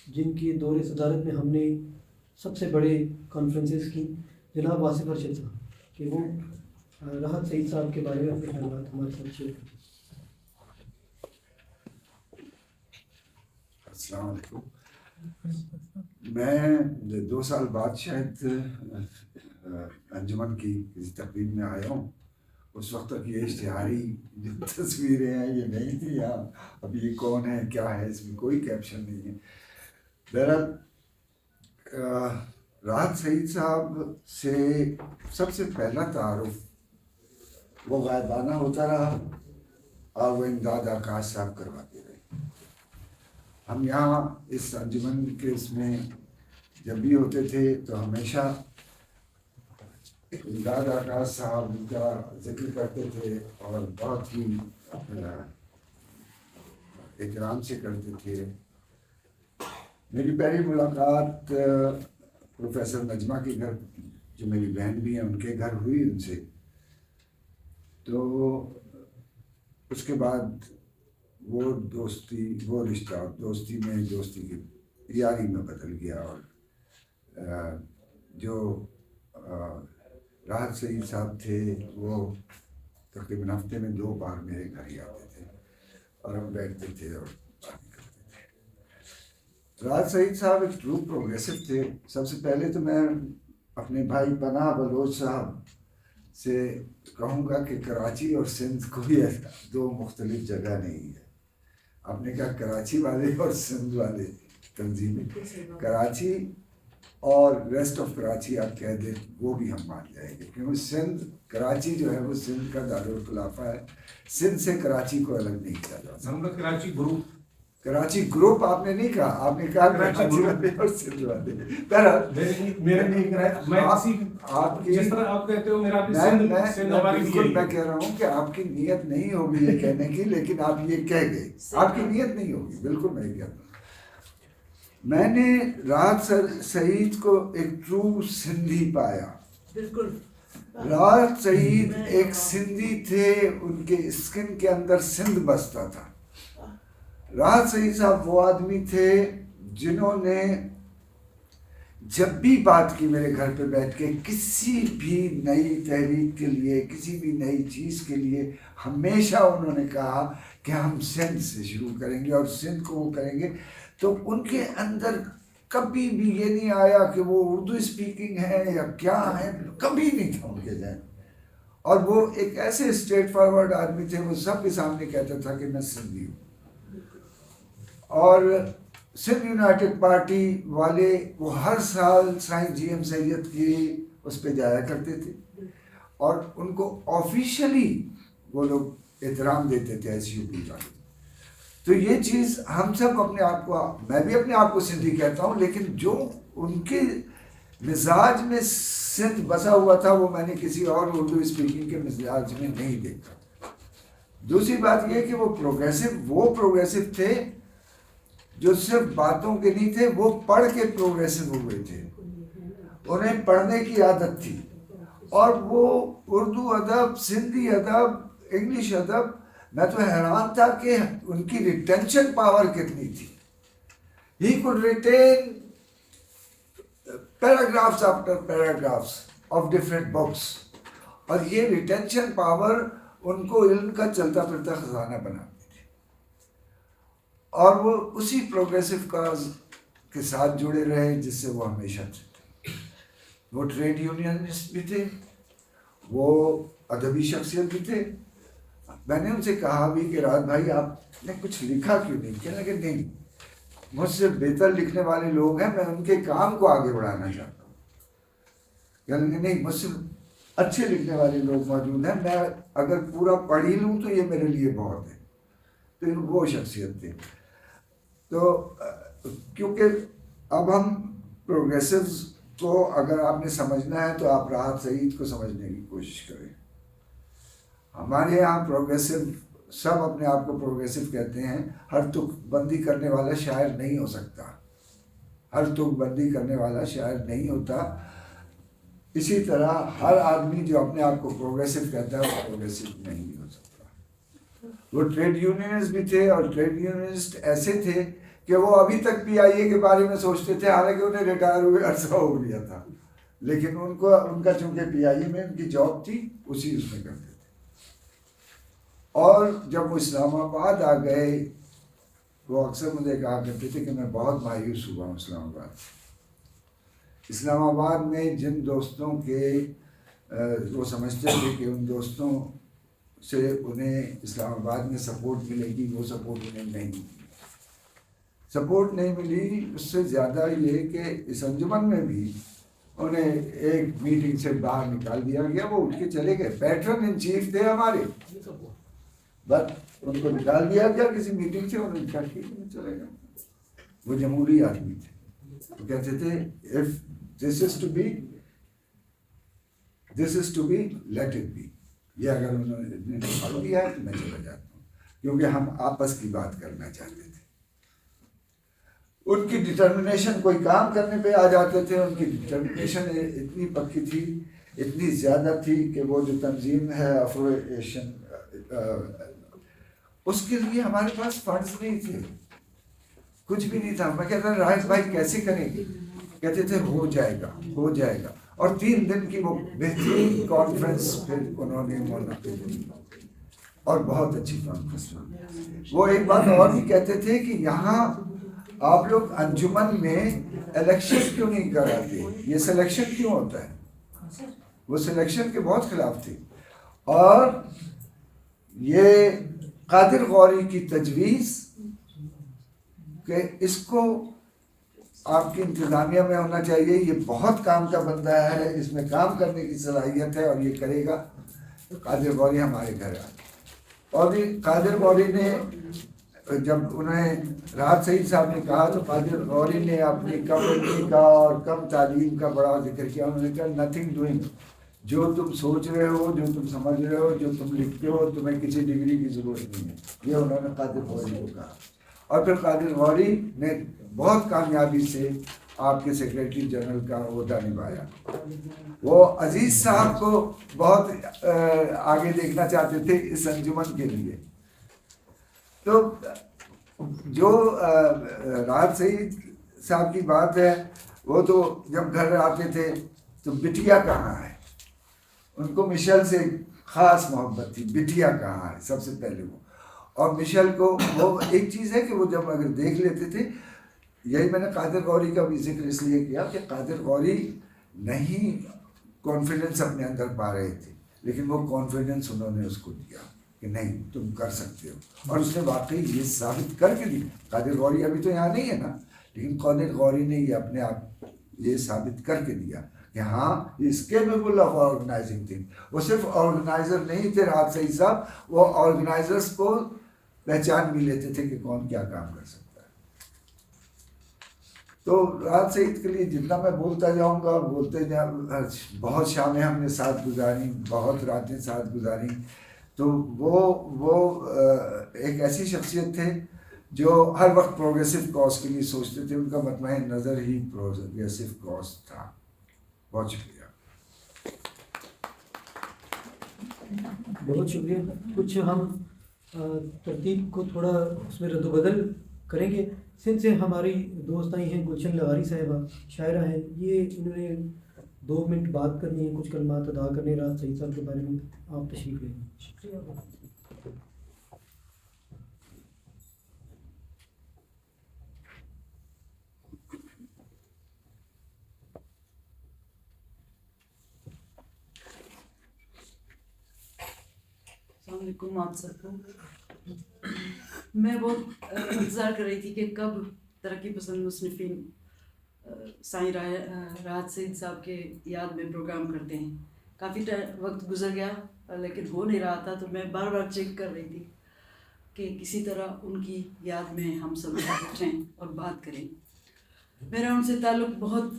جن کی دور صدارت میں ہم نے سب سے بڑے کانفرنسز کی، جناب واصف ارشد صاحب، کہ وہ راحت سعید صاحب کے بارے میں اپنے خیالات ہمارے ساتھ شیئر کریں. السلام علیکم. میں 2 سال بعد شاید انجمن کی کسی تقریب میں آیا ہوں. اس وقت تک یہ اشتہاری جو تصویریں ہیں یہ نہیں تھی. یہاں اب یہ کون ہے کیا ہے اس میں کوئی کیپشن نہیں ہے. بہرحال راحت سعید صاحب سے سب سے پہلا تعارف وہ غائبانہ ہوتا رہا اور وہ امداد آکاش صاحب کرواتے رہے. ہم یہاں اس انجمن کے اس میں جب بھی ہوتے تھے تو ہمیشہ امداد آکاش صاحب کا ذکر کرتے تھے اور بہت ہی احترام سے کرتے تھے. میری پہلی ملاقات پروفیسر نجمہ کے گھر، جو میری بہن بھی ہیں، ان کے گھر ہوئی ان سے. تو اس کے بعد وہ دوستی، وہ رشتہ دوستی کی یاری میں بدل گیا. اور جو راحت سعید صاحب تھے وہ تقریباً ہفتے میں 2 بار میرے گھر ہی آتے تھے اور ہم بیٹھتے تھے اور باتیں کرتے تھے. راحت سعید صاحب ایک ٹرو پروگریسو تھے. سب سے پہلے تو میں اپنے بھائی پناہ بلوچ صاحب سے کہوں گا کہ کراچی اور سندھ کوئی 2 مختلف جگہ نہیں ہے. آپ نے کہا کراچی والے اور سندھ والے تنظیمیں، کراچی اور ریسٹ آف کراچی آپ کہہ دیں وہ بھی ہم مان جائیں گے، کیونکہ سندھ، کراچی جو ہے وہ سندھ کا دارالخلافہ ہے. سندھ سے کراچی کو الگ نہیں کیا جاتا. ہم لوگ کراچی گروپ آپ نے نہیں کہا، آپ نے کہا کراچی والے اور سندھ والے. میں کہہ رہا ہوں کہ آپ کی نیت نہیں ہوگی یہ کہنے کی، لیکن آپ یہ کہہ گئے. آپ کی نیت نہیں ہوگی، بالکل میں کہتا ہوں. میں نے راحت سعید کو ایک ٹرو سندھی پایا. بالکل راحت سعید ایک سندھی تھے، ان کے اسکن کے اندر سندھ بستا تھا. راحت سعید صاحب وہ آدمی تھے جنہوں نے جب بھی بات کی میرے گھر پہ بیٹھ کے کسی بھی نئی تحریک کے لیے، کسی بھی نئی چیز کے لیے، ہمیشہ انہوں نے کہا کہ ہم سندھ سے شروع کریں گے اور سندھ کو وہ کریں گے. تو ان کے اندر کبھی بھی یہ نہیں آیا کہ وہ اردو اسپیکنگ ہے یا کیا ہے، کبھی نہیں تھا ان کے ذہن. اور وہ ایک ایسے اسٹریٹ فارورڈ آدمی تھے، وہ سب کے سامنے کہتا تھا کہ میں سندھی ہوں. اور سندھ یونائٹڈ پارٹی والے وہ ہر سال سائیں جی ایم سید کی اس پہ جایا کرتے تھے اور ان کو آفیشلی وہ لوگ احترام دیتے تھے ایس یو پی والے. تو یہ چیز ہم سب اپنے آپ کو، میں بھی اپنے آپ کو سندھی کہتا ہوں، لیکن جو ان کے مزاج میں سندھ بسا ہوا تھا وہ میں نے کسی اور اردو اسپیکنگ کے مزاج میں نہیں دیکھا. دوسری بات یہ کہ وہ پروگریسو تھے جو صرف باتوں کے نہیں تھے، وہ پڑھ کے پروگریسو ہوئے تھے. انہیں پڑھنے کی عادت تھی اور وہ اردو ادب، سندھی ادب، انگلش ادب میں تو حیران تھا کہ ان کی ریٹینشن پاور کتنی تھی. He could retain paragraphs after paragraphs of different books. اور یہ ریٹینشن پاور ان کو علم کا چلتا پھرتا خزانہ بناتی تھی. اور وہ اسی پروگریسو کاز کے ساتھ جڑے رہے جس سے وہ ہمیشہ تھے. وہ ٹریڈ یونینسٹ بھی تھے, وہ ادبی شخصیت بھی تھے. میں نے ان سے کہا بھی کہ راحت بھائی آپ نے کچھ لکھا کیوں نہیں؟ کہنے لگے نہیں, مجھ سے بہتر لکھنے والے لوگ ہیں, میں ان کے کام کو آگے بڑھانا چاہتا ہوں. کہنے لگے نہیں, مجھ سے اچھے لکھنے والے لوگ موجود ہیں, میں اگر پورا پڑھ ہی لوں تو یہ میرے لیے بہت ہے. تو وہ شخصیت تھے. تو کیونکہ اب ہم پروگریسوز کو اگر آپ نے سمجھنا ہے تو آپ راحت سعید کو سمجھنے کی کوشش کریں. ہمارے یہاں پروگریسو سب اپنے آپ کو پروگریسو کہتے ہیں. ہر تک بندی کرنے والا شاعر نہیں ہو سکتا, ہر تک بندی کرنے والا شاعر نہیں ہوتا. اسی طرح ہر آدمی جو اپنے آپ کو پروگریسو کہتا ہے وہ پروگریسو نہیں ہو سکتا. وہ ٹریڈ یونینسٹ بھی تھے, اور ٹریڈ یونینسٹ ایسے تھے کہ وہ ابھی تک پی آئی اے کے بارے میں سوچتے تھے, حالانکہ انہیں ریٹائر ہوئے عرصہ ہو گیا تھا. لیکن ان کا چونکہ پی آئی اے میں ان کی جاب تھی, اسی اس میں کرتے تھے. اور جب وہ اسلام آباد آ گئے, وہ اکثر مجھے کہا کرتے تھے کہ میں بہت مایوس ہوا ہوں اسلام آباد. اسلام آباد میں جن دوستوں کے وہ سمجھتے تھے کہ ان دوستوں سے انہیں اسلام آباد میں سپورٹ ملے گی, وہ سپورٹ انہیں نہیں ملی. سپورٹ نہیں ملی. اس سے زیادہ یہ کہ اس انجمن میں بھی انہیں ایک میٹنگ سے باہر نکال دیا گیا. وہ اٹھ کے چلے گئے, پیٹرن ان چیف تھے ہمارے, بس ان کو نکال دیا گیا کسی میٹنگ سے, انہوں نے کہا ٹھیک ہے چلے گئے. وہ جمہوری آدمی تھے. وہ کہتے تھے if this is to be let it be. یہ اگر انہوں نے نکال دیا ہے تو میں چلا جاتا ہوں, کیونکہ ہم آپس کی بات کرنا چاہتے تھے. ان کی ڈٹرمنیشن, کوئی کام کرنے پہ آ جاتے تھے. ان کی ڈٹرمنیشن اتنی پکی تھی, اتنی زیادہ تھی کہ وہ جو تنظیم ہے افرو ایشین, اس کے لیے ہمارے پاس فنڈز نہیں تھے, کچھ بھی نہیں تھا. میں کہتا تھا راحت بھائی کیسے کریں گے؟ کہتے تھے ہو جائے گا, ہو جائے گا. اور 3 دن کی وہ بہترین کانفرنس پھر انہوں نے منعقد کی, اور بہت اچھی کانفرنس ہوئی. وہ ایک بات اور بھی کہتے تھے کہ یہاں آپ لوگ انجمن میں الیکشن کیوں نہیں کراتے, یہ سلیکشن کیوں ہوتا ہے؟ وہ سلیکشن کے بہت خلاف تھے. اور یہ قادر غوری کی تجویز کہ اس کو آپ کی انتظامیہ میں ہونا چاہیے, یہ بہت کام کا بندہ ہے, اس میں کام کرنے کی صلاحیت ہے اور یہ کرے گا. قادر غوری ہمارے گھر آئے, اور قادر غوری نے جب انہیں راحت سعید صاحب نے کہا تو قادر غوری نے اپنی کم علمی کا اور کم تعلیم کا بڑا ذکر کیا. انہوں نے کہا نتھنگ ڈوئنگ, جو تم سوچ رہے ہو, جو تم سمجھ رہے ہو, جو تم لکھتے ہو, تمہیں کسی ڈگری کی ضرورت نہیں ہے. یہ انہوں نے قادر غوری کو کہا. اور پھر قادر غوری نے بہت کامیابی سے آپ کے سیکریٹری جنرل کا عہدہ نبھایا. وہ عزیز صاحب کو بہت آگے دیکھنا چاہتے تھے اس انجمن کے لیے. تو جو راحت سعید صاحب کی بات ہے, وہ تو جب گھر آتے تھے تو بٹیا کہاں ہے, ان کو مشل سے خاص محبت تھی. بٹیا کہاں ہے سب سے پہلے وہ. اور مشل کو وہ ایک چیز ہے کہ وہ جب اگر دیکھ لیتے تھے, یہی میں نے قادر غوری کا بھی ذکر اس لیے کیا کہ قادر غوری نہیں کانفیڈنس اپنے اندر پا رہے تھے, لیکن وہ کانفیڈنس انہوں نے اس کو دیا کہ نہیں تم کر سکتے ہو. اور اس نے واقعی یہ ثابت کر کے دی. قادر غوری ابھی تو یہاں نہیں ہے نا, لیکن قادر غوری نے یہ اپنے آپ یہ ثابت کر کے دیا کہ ہاں is capable of organizing thing. وہ صرف آرگنائزر نہیں تھے راحت سعید صاحب, وہ آرگنائزرس کو پہچان بھی لیتے تھے کہ کون کیا کام کر سکتا ہے. تو راحت سعید کے لیے جتنا میں بولتا جاؤں گا اور بولتے جاؤں, بہت شامیں ہم نے ساتھ گزاری, بہت راتیں ساتھ گزاری. تو وہ ایک ایسی شخصیت تھے جو ہر وقت پروگریسو کاز کے لیے سوچتے تھے. ان کا مطمئن نظر ہی پروگریسو کاز تھا. بہت شکریہ. بہت شکریہ. کچھ ہم ترتیب کو تھوڑا اس میں رد و بدل کریں گے. سندھ سے ہماری دوست آئی ہیں گلشن لغاری صاحبہ، شاعرہ ہیں. یہ انہوں نے 2 منٹ بات کرنی ہے، کچھ کلمات ادا کرنے ہیں راحت سعید صاحب کے بارے میں. آپ تشریف لیں. شکریہ. السلام علیکم آپ سب کو. میں بہت انتظار کر رہی تھی کہ کب ترقی پسند مصنفین سائیں راحت سعید صاحب کے یاد میں پروگرام کرتے ہیں. کافی وقت گزر گیا لیکن ہو نہیں رہا تھا، تو میں بار بار چیک کر رہی تھی کہ کسی طرح ان کی یاد میں ہم سب اٹھیں اور بات کریں. میرا ان سے تعلق بہت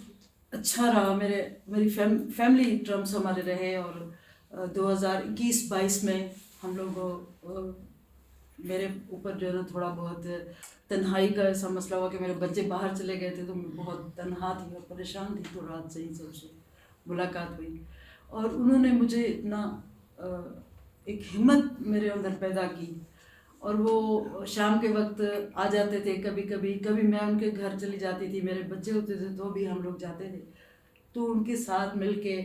اچھا رہا. میری فیملی ٹرمس ہمارے رہے، اور 2021-22 میں ہم لوگ میرے اوپر جو ہے نا تھوڑا بہت تنہائی کا ایسا مسئلہ ہوا کہ میرے بچے باہر چلے گئے تھے، تو میں بہت تنہا تھی اور پریشان تھی. تو راحت صحیح سب سے ملاقات ہوئی اور انہوں نے مجھے اتنا ایک ہمت میرے اندر پیدا کی. اور وہ شام کے وقت آ جاتے تھے، کبھی میں ان کے گھر چلی جاتی تھی. میرے بچے ہوتے تھے تو بھی ہم لوگ جاتے تھے، تو ان کے ساتھ مل کے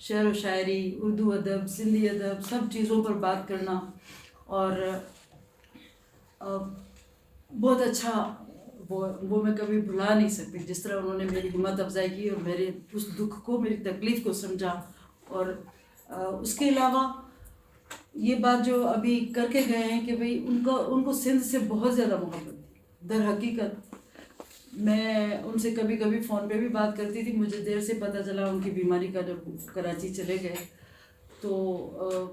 شعر و شاعری، اردو ادب، سندھی ادب، سب چیزوں پر بات کرنا. اور بہت اچھا وہ میں کبھی بھلا نہیں سکتی جس طرح انہوں نے میری ہمت افزائی کی اور میرے اس دکھ کو، میری تکلیف کو سمجھا. اور اس کے علاوہ یہ بات جو ابھی کر کے گئے ہیں کہ بھئی ان کو سندھ سے بہت زیادہ محبت تھی. در حقیقت میں ان سے کبھی فون پہ بھی بات کرتی تھی. مجھے دیر سے پتہ چلا ان کی بیماری کا، جب کراچی چلے گئے تو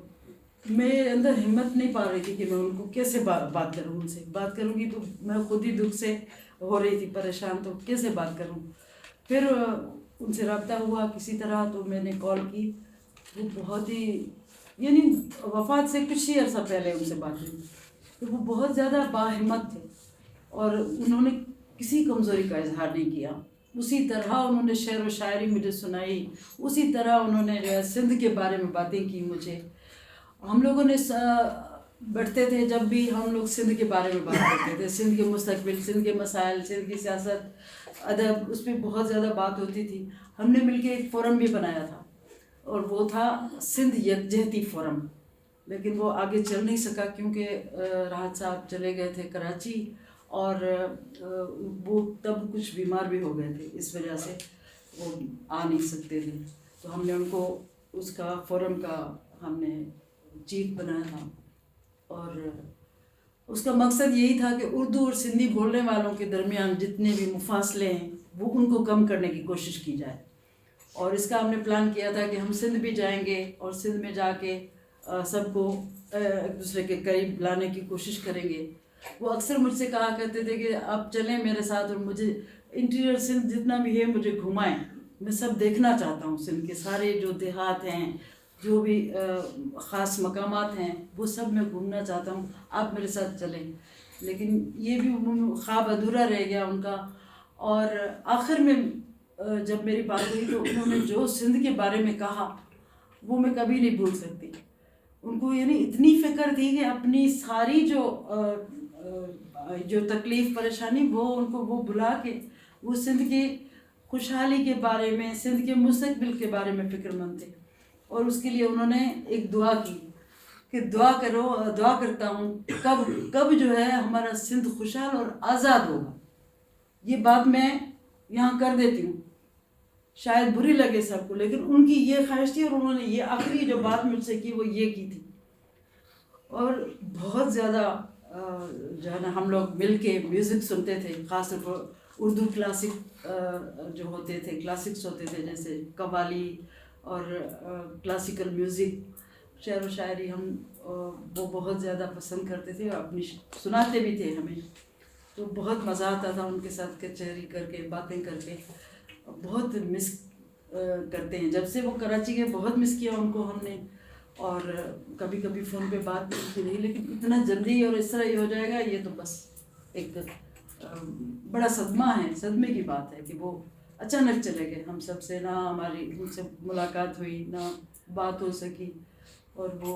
میرے اندر ہمت نہیں پا رہی تھی کہ میں ان کو کیسے بات کروں. ان سے بات کروں گی تو میں خود ہی دکھ سے ہو رہی تھی پریشان، تو کیسے بات کروں. پھر ان سے رابطہ ہوا کسی طرح، تو میں نے کال کی. وہ بہت ہی، یعنی وفات سے کچھ ہی عرصہ پہلے ان سے بات ہوئی، تو وہ بہت زیادہ باہمت تھے اور انہوں نے کسی کمزوری کا اظہار نہیں کیا. اسی طرح انہوں نے شعر و شاعری مجھے سنائی، اسی طرح انہوں نے جو ہے سندھ کے بارے میں باتیں کی مجھے. ہم لوگوں نے بیٹھتے تھے جب بھی ہم لوگ سندھ کے بارے میں بات کرتے تھے، سندھ کے مستقبل، سندھ کے مسائل، سندھ کی سیاست، ادب، اس پہ بہت زیادہ بات ہوتی تھی. ہم نے مل کے ایک فورم بھی بنایا تھا اور وہ تھا سندھ یکجہتی فورم، لیکن وہ آگے چل نہیں سکا کیونکہ راحت صاحب چلے گئے تھے کراچی اور وہ تب کچھ بیمار بھی ہو گئے تھے، اس وجہ سے وہ آ نہیں سکتے تھے. تو ہم نے ان کو اس کا فورم کا ہم نے چیف بنایا تھا، اور اس کا مقصد یہی تھا کہ اردو اور سندھی بولنے والوں کے درمیان جتنے بھی مفاصلے ہیں وہ ان کو کم کرنے کی کوشش کی جائے. اور اس کا ہم نے پلان کیا تھا کہ ہم سندھ بھی جائیں گے اور سندھ میں جا کے سب کو ایک دوسرے کے قریب لانے کی کوشش کریں گے. وہ اکثر مجھ سے کہا کرتے تھے کہ آپ چلیں میرے ساتھ اور مجھے انٹیریئر سندھ جتنا بھی ہے مجھے گھمائیں، میں سب دیکھنا چاہتا ہوں. سندھ کے سارے جو دیہات ہیں، جو بھی خاص مقامات ہیں، وہ سب میں گھومنا چاہتا ہوں، آپ میرے ساتھ چلیں. لیکن یہ بھی خواب ادھورا رہ گیا ان کا. اور آخر میں جب میری بات ہوئی تو انہوں نے جو سندھ کے بارے میں کہا وہ میں کبھی نہیں بھول سکتی. ان کو یعنی اتنی فکر تھی کہ اپنی ساری جو تکلیف پریشانی وہ ان کو وہ بلا کے وہ سندھ کی خوشحالی کے بارے میں، سندھ کے مستقبل کے بارے میں فکر مند تھے. اور اس کے لیے انہوں نے ایک دعا کی کہ دعا کرتا ہوں کب جو ہے ہمارا سندھ خوشحال اور آزاد ہوگا. یہ بات میں یہاں کر دیتی ہوں، شاید بری لگے سب کو، لیکن ان کی یہ خواہش تھی اور انہوں نے یہ آخری جو بات مجھ سے کی وہ یہ کی تھی. اور بہت زیادہ جو ہے نا ہم لوگ مل کے میوزک سنتے تھے، خاص طور پر اردو کلاسک جو ہوتے تھے، کلاسکس ہوتے تھے جیسے قوالی اور کلاسیکل میوزک، شعر و شاعری ہم وہ بہت زیادہ پسند کرتے تھے اور اپنی سناتے بھی تھے ہمیں. تو بہت مزہ آتا تھا ان کے ساتھ کچہری کر کے، باتیں کر کے. بہت مس کرتے ہیں، جب سے وہ کراچی گئے بہت مس کیا ان کو ہم نے. اور کبھی فون پہ بات کی نہیں، لیکن اتنا جلدی اور اس طرح یہ ہو جائے گا یہ تو بس ایک بڑا صدمہ ہے، صدمے کی بات ہے کہ وہ اچانک چلے گئے. ہم سب سے نہ ہماری ان سے ملاقات ہوئی، نہ بات ہو سکی، اور وہ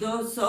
200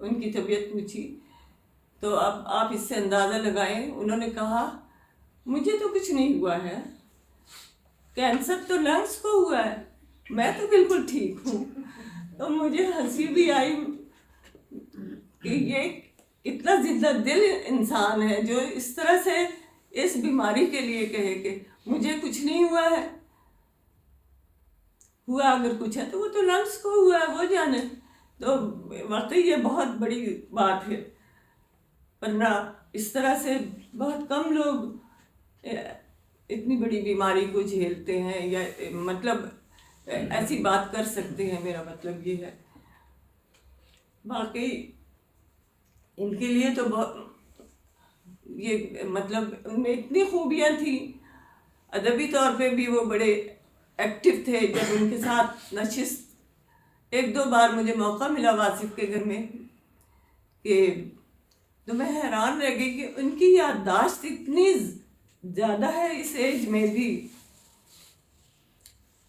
ان کی طبیعت پوچھی تو اب آپ اس سے اندازہ لگائیں. انہوں نے کہا مجھے تو کچھ نہیں ہوا ہے, کینسر تو لنگس کو ہوا ہے, میں تو بالکل ٹھیک ہوں. تو مجھے ہنسی بھی آئی کہ یہ کتنا زندہ دل انسان ہے جو اس طرح سے اس بیماری کے لیے کہے کہ مجھے کچھ نہیں ہوا ہے. ہوا اگر کچھ ہے تو وہ تو لنگس کو ہوا ہے, وہ جانے. تو واقعی یہ بہت بڑی بات ہے, ورنہ اس طرح سے بہت کم لوگ اتنی بڑی بیماری کو جھیلتے ہیں یا مطلب ایسی بات کر سکتے ہیں. میرا مطلب یہ ہے باقی ان کے لیے تو بہت یہ مطلب ان میں اتنی خوبیاں تھیں. ادبی طور پہ بھی وہ بڑے ایکٹیو تھے. جب ان کے ساتھ نشست ایک دو بار مجھے موقع ملا واصف کے گھر میں کہ تو میں حیران رہ گئی کہ ان کی یادداشت اتنی زیادہ ہے اس ایج میں بھی.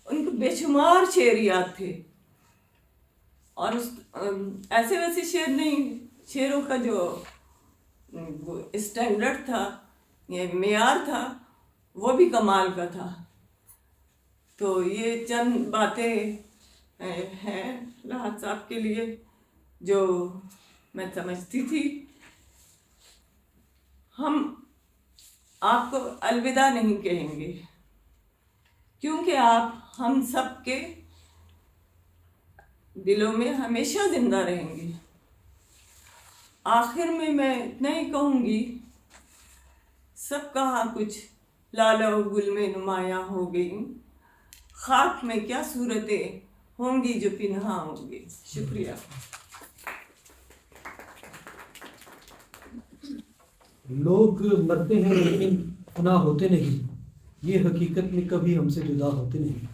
ان کو بے شمار شعریات تھے اور ایسے ویسے شعر نہیں, شعروں کا جو اسٹینڈرڈ تھا یا معیار تھا وہ بھی کمال کا تھا. تو یہ چند باتیں ہیں راحت صاحب کے لیے جو میں سمجھتی تھی. ہم آپ کو الوداع نہیں کہیں گے کیونکہ آپ ہم سب کے دلوں میں ہمیشہ زندہ رہیں گے. آخر میں اتنا ہی کہوں گی, سب کہاں کچھ لالا و گل میں نمایاں ہو گئی, خاک میں کیا صورتیں ہوں گی جو پنہاں ہوں گی. شکریہ. لوگ مرتے ہیں لیکن فنا ہوتے نہیں, یہ حقیقت میں کبھی ہم سے جدا ہوتے نہیں.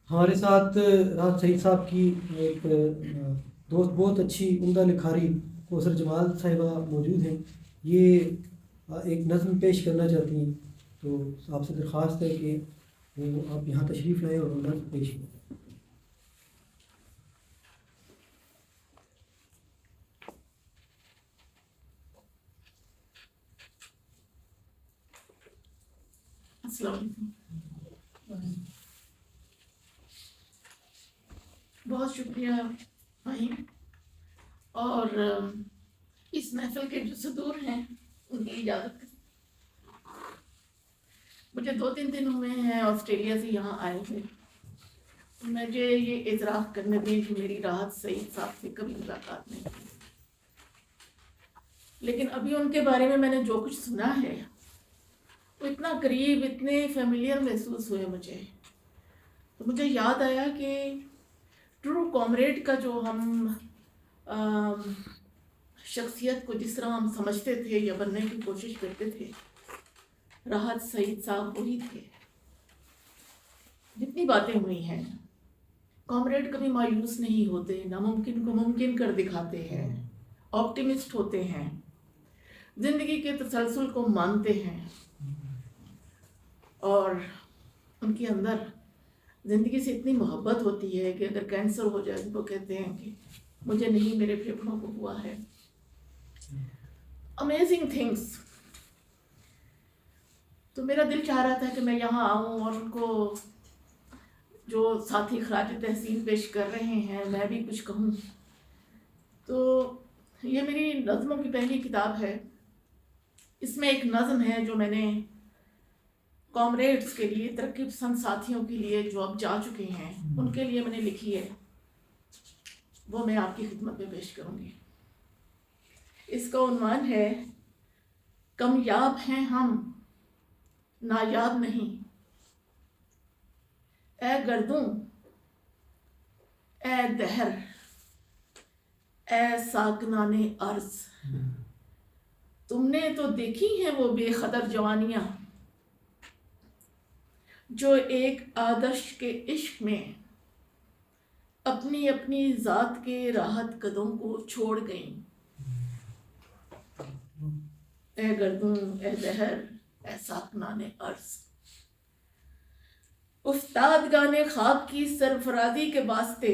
ہمارے ساتھ راحت سعید صاحب کی ایک دوست بہت اچھی عمدہ لکھاری کوثر جمال صاحبہ موجود ہیں. یہ ایک نظم پیش کرنا چاہتی ہیں, تو آپ سے درخواست ہے کہ وہ آپ یہاں تشریف لائیں اور نظم پیش کریں. السلام علیکم. بہت شکریہ فہیم, اور اس محفل کے جو صدور ہیں ان کی اجازت. مجھے 2-3 دن ہوئے ہیں آسٹریلیا سے یہاں آئے ہوئے. مجھے یہ اعتراف کرنے دیں کہ میری راحت سعید صاحب سے کبھی ملاقات نہیں کی, لیکن ابھی ان کے بارے میں نے جو کچھ سنا ہے وہ اتنا قریب, اتنے فیملیئر محسوس ہوئے مجھے. تو مجھے یاد آیا کہ ٹرو کامریڈ کا جو ہم شخصیت کو جس طرح ہم سمجھتے تھے یا بننے کی کوشش کرتے تھے, راحت سعید صاحب وہی تھے. جتنی باتیں ہوئی ہیں, کامریڈ کبھی مایوس نہیں ہوتے, ناممکن کو ممکن کر دکھاتے ہیں, آپٹیمسٹ ہوتے ہیں, زندگی کے تسلسل کو مانتے ہیں, اور ان کے اندر زندگی سے اتنی محبت ہوتی ہے کہ اگر کینسر ہو جائے تو وہ کہتے ہیں کہ مجھے نہیں, میرے پھیپھڑوں کو ہوا ہے. Amazing things. تو میرا دل چاہ رہا تھا کہ میں یہاں آؤں اور ان کو جو ساتھی خراج تحسین پیش کر رہے ہیں میں بھی کچھ کہوں. تو یہ میری نظموں کی پہلی کتاب ہے. اس میں ایک نظم ہے جو میں نے کامریڈس کے لیے, ترقی پسند ساتھیوں کے لیے جو اب جا چکے ہیں ان کے لیے میں نے لکھی ہے, وہ میں آپ کی خدمت میں پیش کروں گی. اس کا عنوان ہے کامیاب ہیں ہم نایاب نہیں. اے گردوں, اے دہر, اے ساکنان ارض, تم نے تو دیکھی ہیں وہ بے خطر جوانیاں جو ایک آدرش کے عشق میں اپنی اپنی ذات کے راحت قدوں کو چھوڑ گئیں. اے گردوں, اے دہر, اے ساکنان ارض, افتادگان خاک کی سرفرازی کے واسطے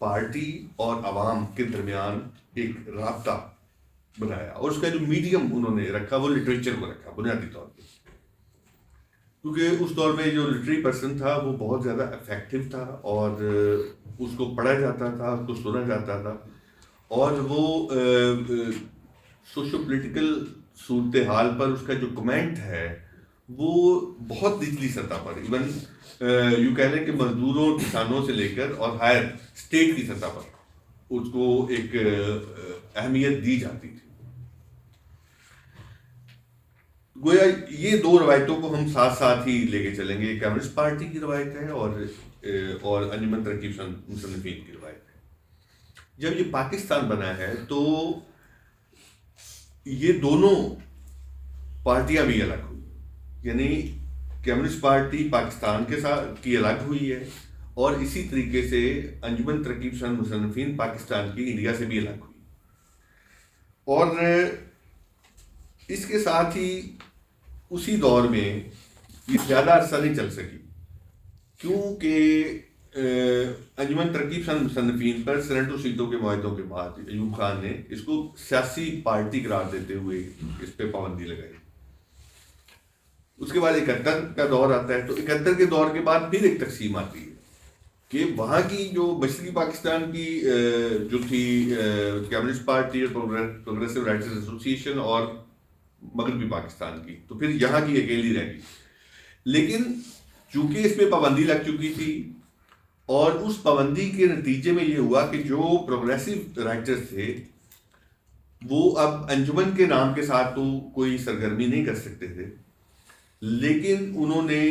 پارٹی اور عوام کے درمیان ایک رابطہ بنایا، اور اس کا جو میڈیم انہوں نے رکھا وہ لٹریچر کو رکھا بنیادی طور پہ، کیونکہ اس دور میں جو لٹری پرسن تھا وہ بہت زیادہ افیکٹو تھا، اور اس کو پڑھا جاتا تھا، اس کو سنا جاتا تھا، اور وہ سوشو پولیٹیکل صورتحال پر اس کا جو کمنٹ ہے وہ بہت نچلی سطح پر، ایون یوں کہہ لیں کہ مزدوروں کسانوں سے لے کر اور ہائر اسٹیٹ کی سطح پر اس کو ایک اہمیت دی جاتی تھی۔ گویا یہ دو روایتوں کو ہم ساتھ ساتھ ہی لے کے چلیں گے، کمیونسٹ پارٹی کی روایت ہے اور انجمن ترقی پسند مصنفین کی روایت ہے۔ جب یہ پاکستان بنا ہے تو یہ دونوں پارٹیاں بھی الگ ہوئی، یعنی کمیونسٹ پارٹی پاکستان کے ساتھ کی الگ ہوئی ہے، اور اسی طریقے سے انجمن ترقی پسند مصنفین پاکستان کی انڈیا سے بھی الگ ہوئی، اور اس کے ساتھ ہی اسی دور میں یہ زیادہ عرصہ نہیں چل سکی، کیونکہ انجمن ترقی پسند مصنفین پر سینیٹو سیٹوں کے معاہدوں کے بعد ایوب خان نے اس کو سیاسی پارٹی قرار دیتے ہوئے اس پہ پابندی لگائی۔ اس کے بعد 71 کا دور آتا ہے، تو 71 کے دور کے بعد پھر ایک تقسیم آتی ہے کہ وہاں کی جو مشرقی پاکستان کی جو تھی کمیونسٹ پارٹی اور پروگریسو رائٹرز ایسوسی ایشن، اور مغربی پاکستان کی، تو پھر یہاں کی اکیلی رہ گئی۔ لیکن چونکہ اس میں پابندی لگ چکی تھی، اور اس پابندی کے نتیجے میں یہ ہوا کہ جو پروگریسو رائٹرز تھے وہ اب انجمن کے نام کے ساتھ تو کوئی سرگرمی نہیں کر سکتے تھے، لیکن انہوں نے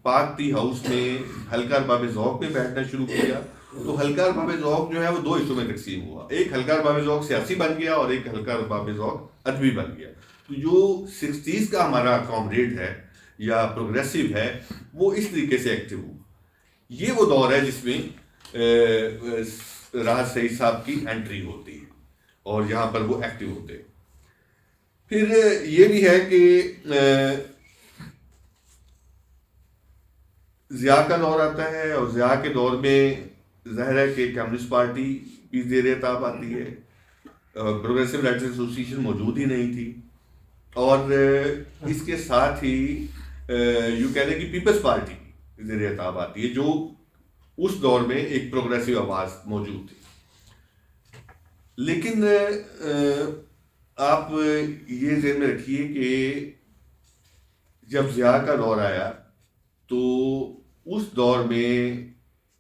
پاک ٹی ہاؤس میں حلقہ ارباب ذوق میں بیٹھنا شروع کیا۔ تو حلقہ ارباب ذوق جو ہے وہ دو حصوں میں تقسیم ہوا، ایک حلقہ ارباب ذوق سیاسی بن گیا اور ایک حلقہ ارباب ذوق ادبی بن گیا۔ تو جو 60s کا ہمارا کامریڈ ہے یا پروگریسو ہے وہ اس طریقے سے ایکٹیو ہوا۔ یہ وہ دور ہے جس میں راحت سعید صاحب کی انٹری ہوتی ہے اور یہاں پر وہ ایکٹیو ہوتے ہیں۔ پھر یہ بھی ہے کہ ضیاء کا دور آتا ہے، اور ضیاء کے دور میں ظاہر ہے کہ کمیونسٹ پارٹی بھی زیر اطاعت آتی ہے، پروگریسو رائٹرز ایسوسی ایشن موجود ہی نہیں تھی، اور اس کے ساتھ ہی یوں کہہ لیں کہ پیپلز پارٹی زیر اطاعت آتی ہے، جو اس دور میں ایک پروگریسو آواز موجود تھی۔ لیکن آپ یہ ذہن میں رکھیے کہ جب ضیاء کا دور آیا تو اس دور میں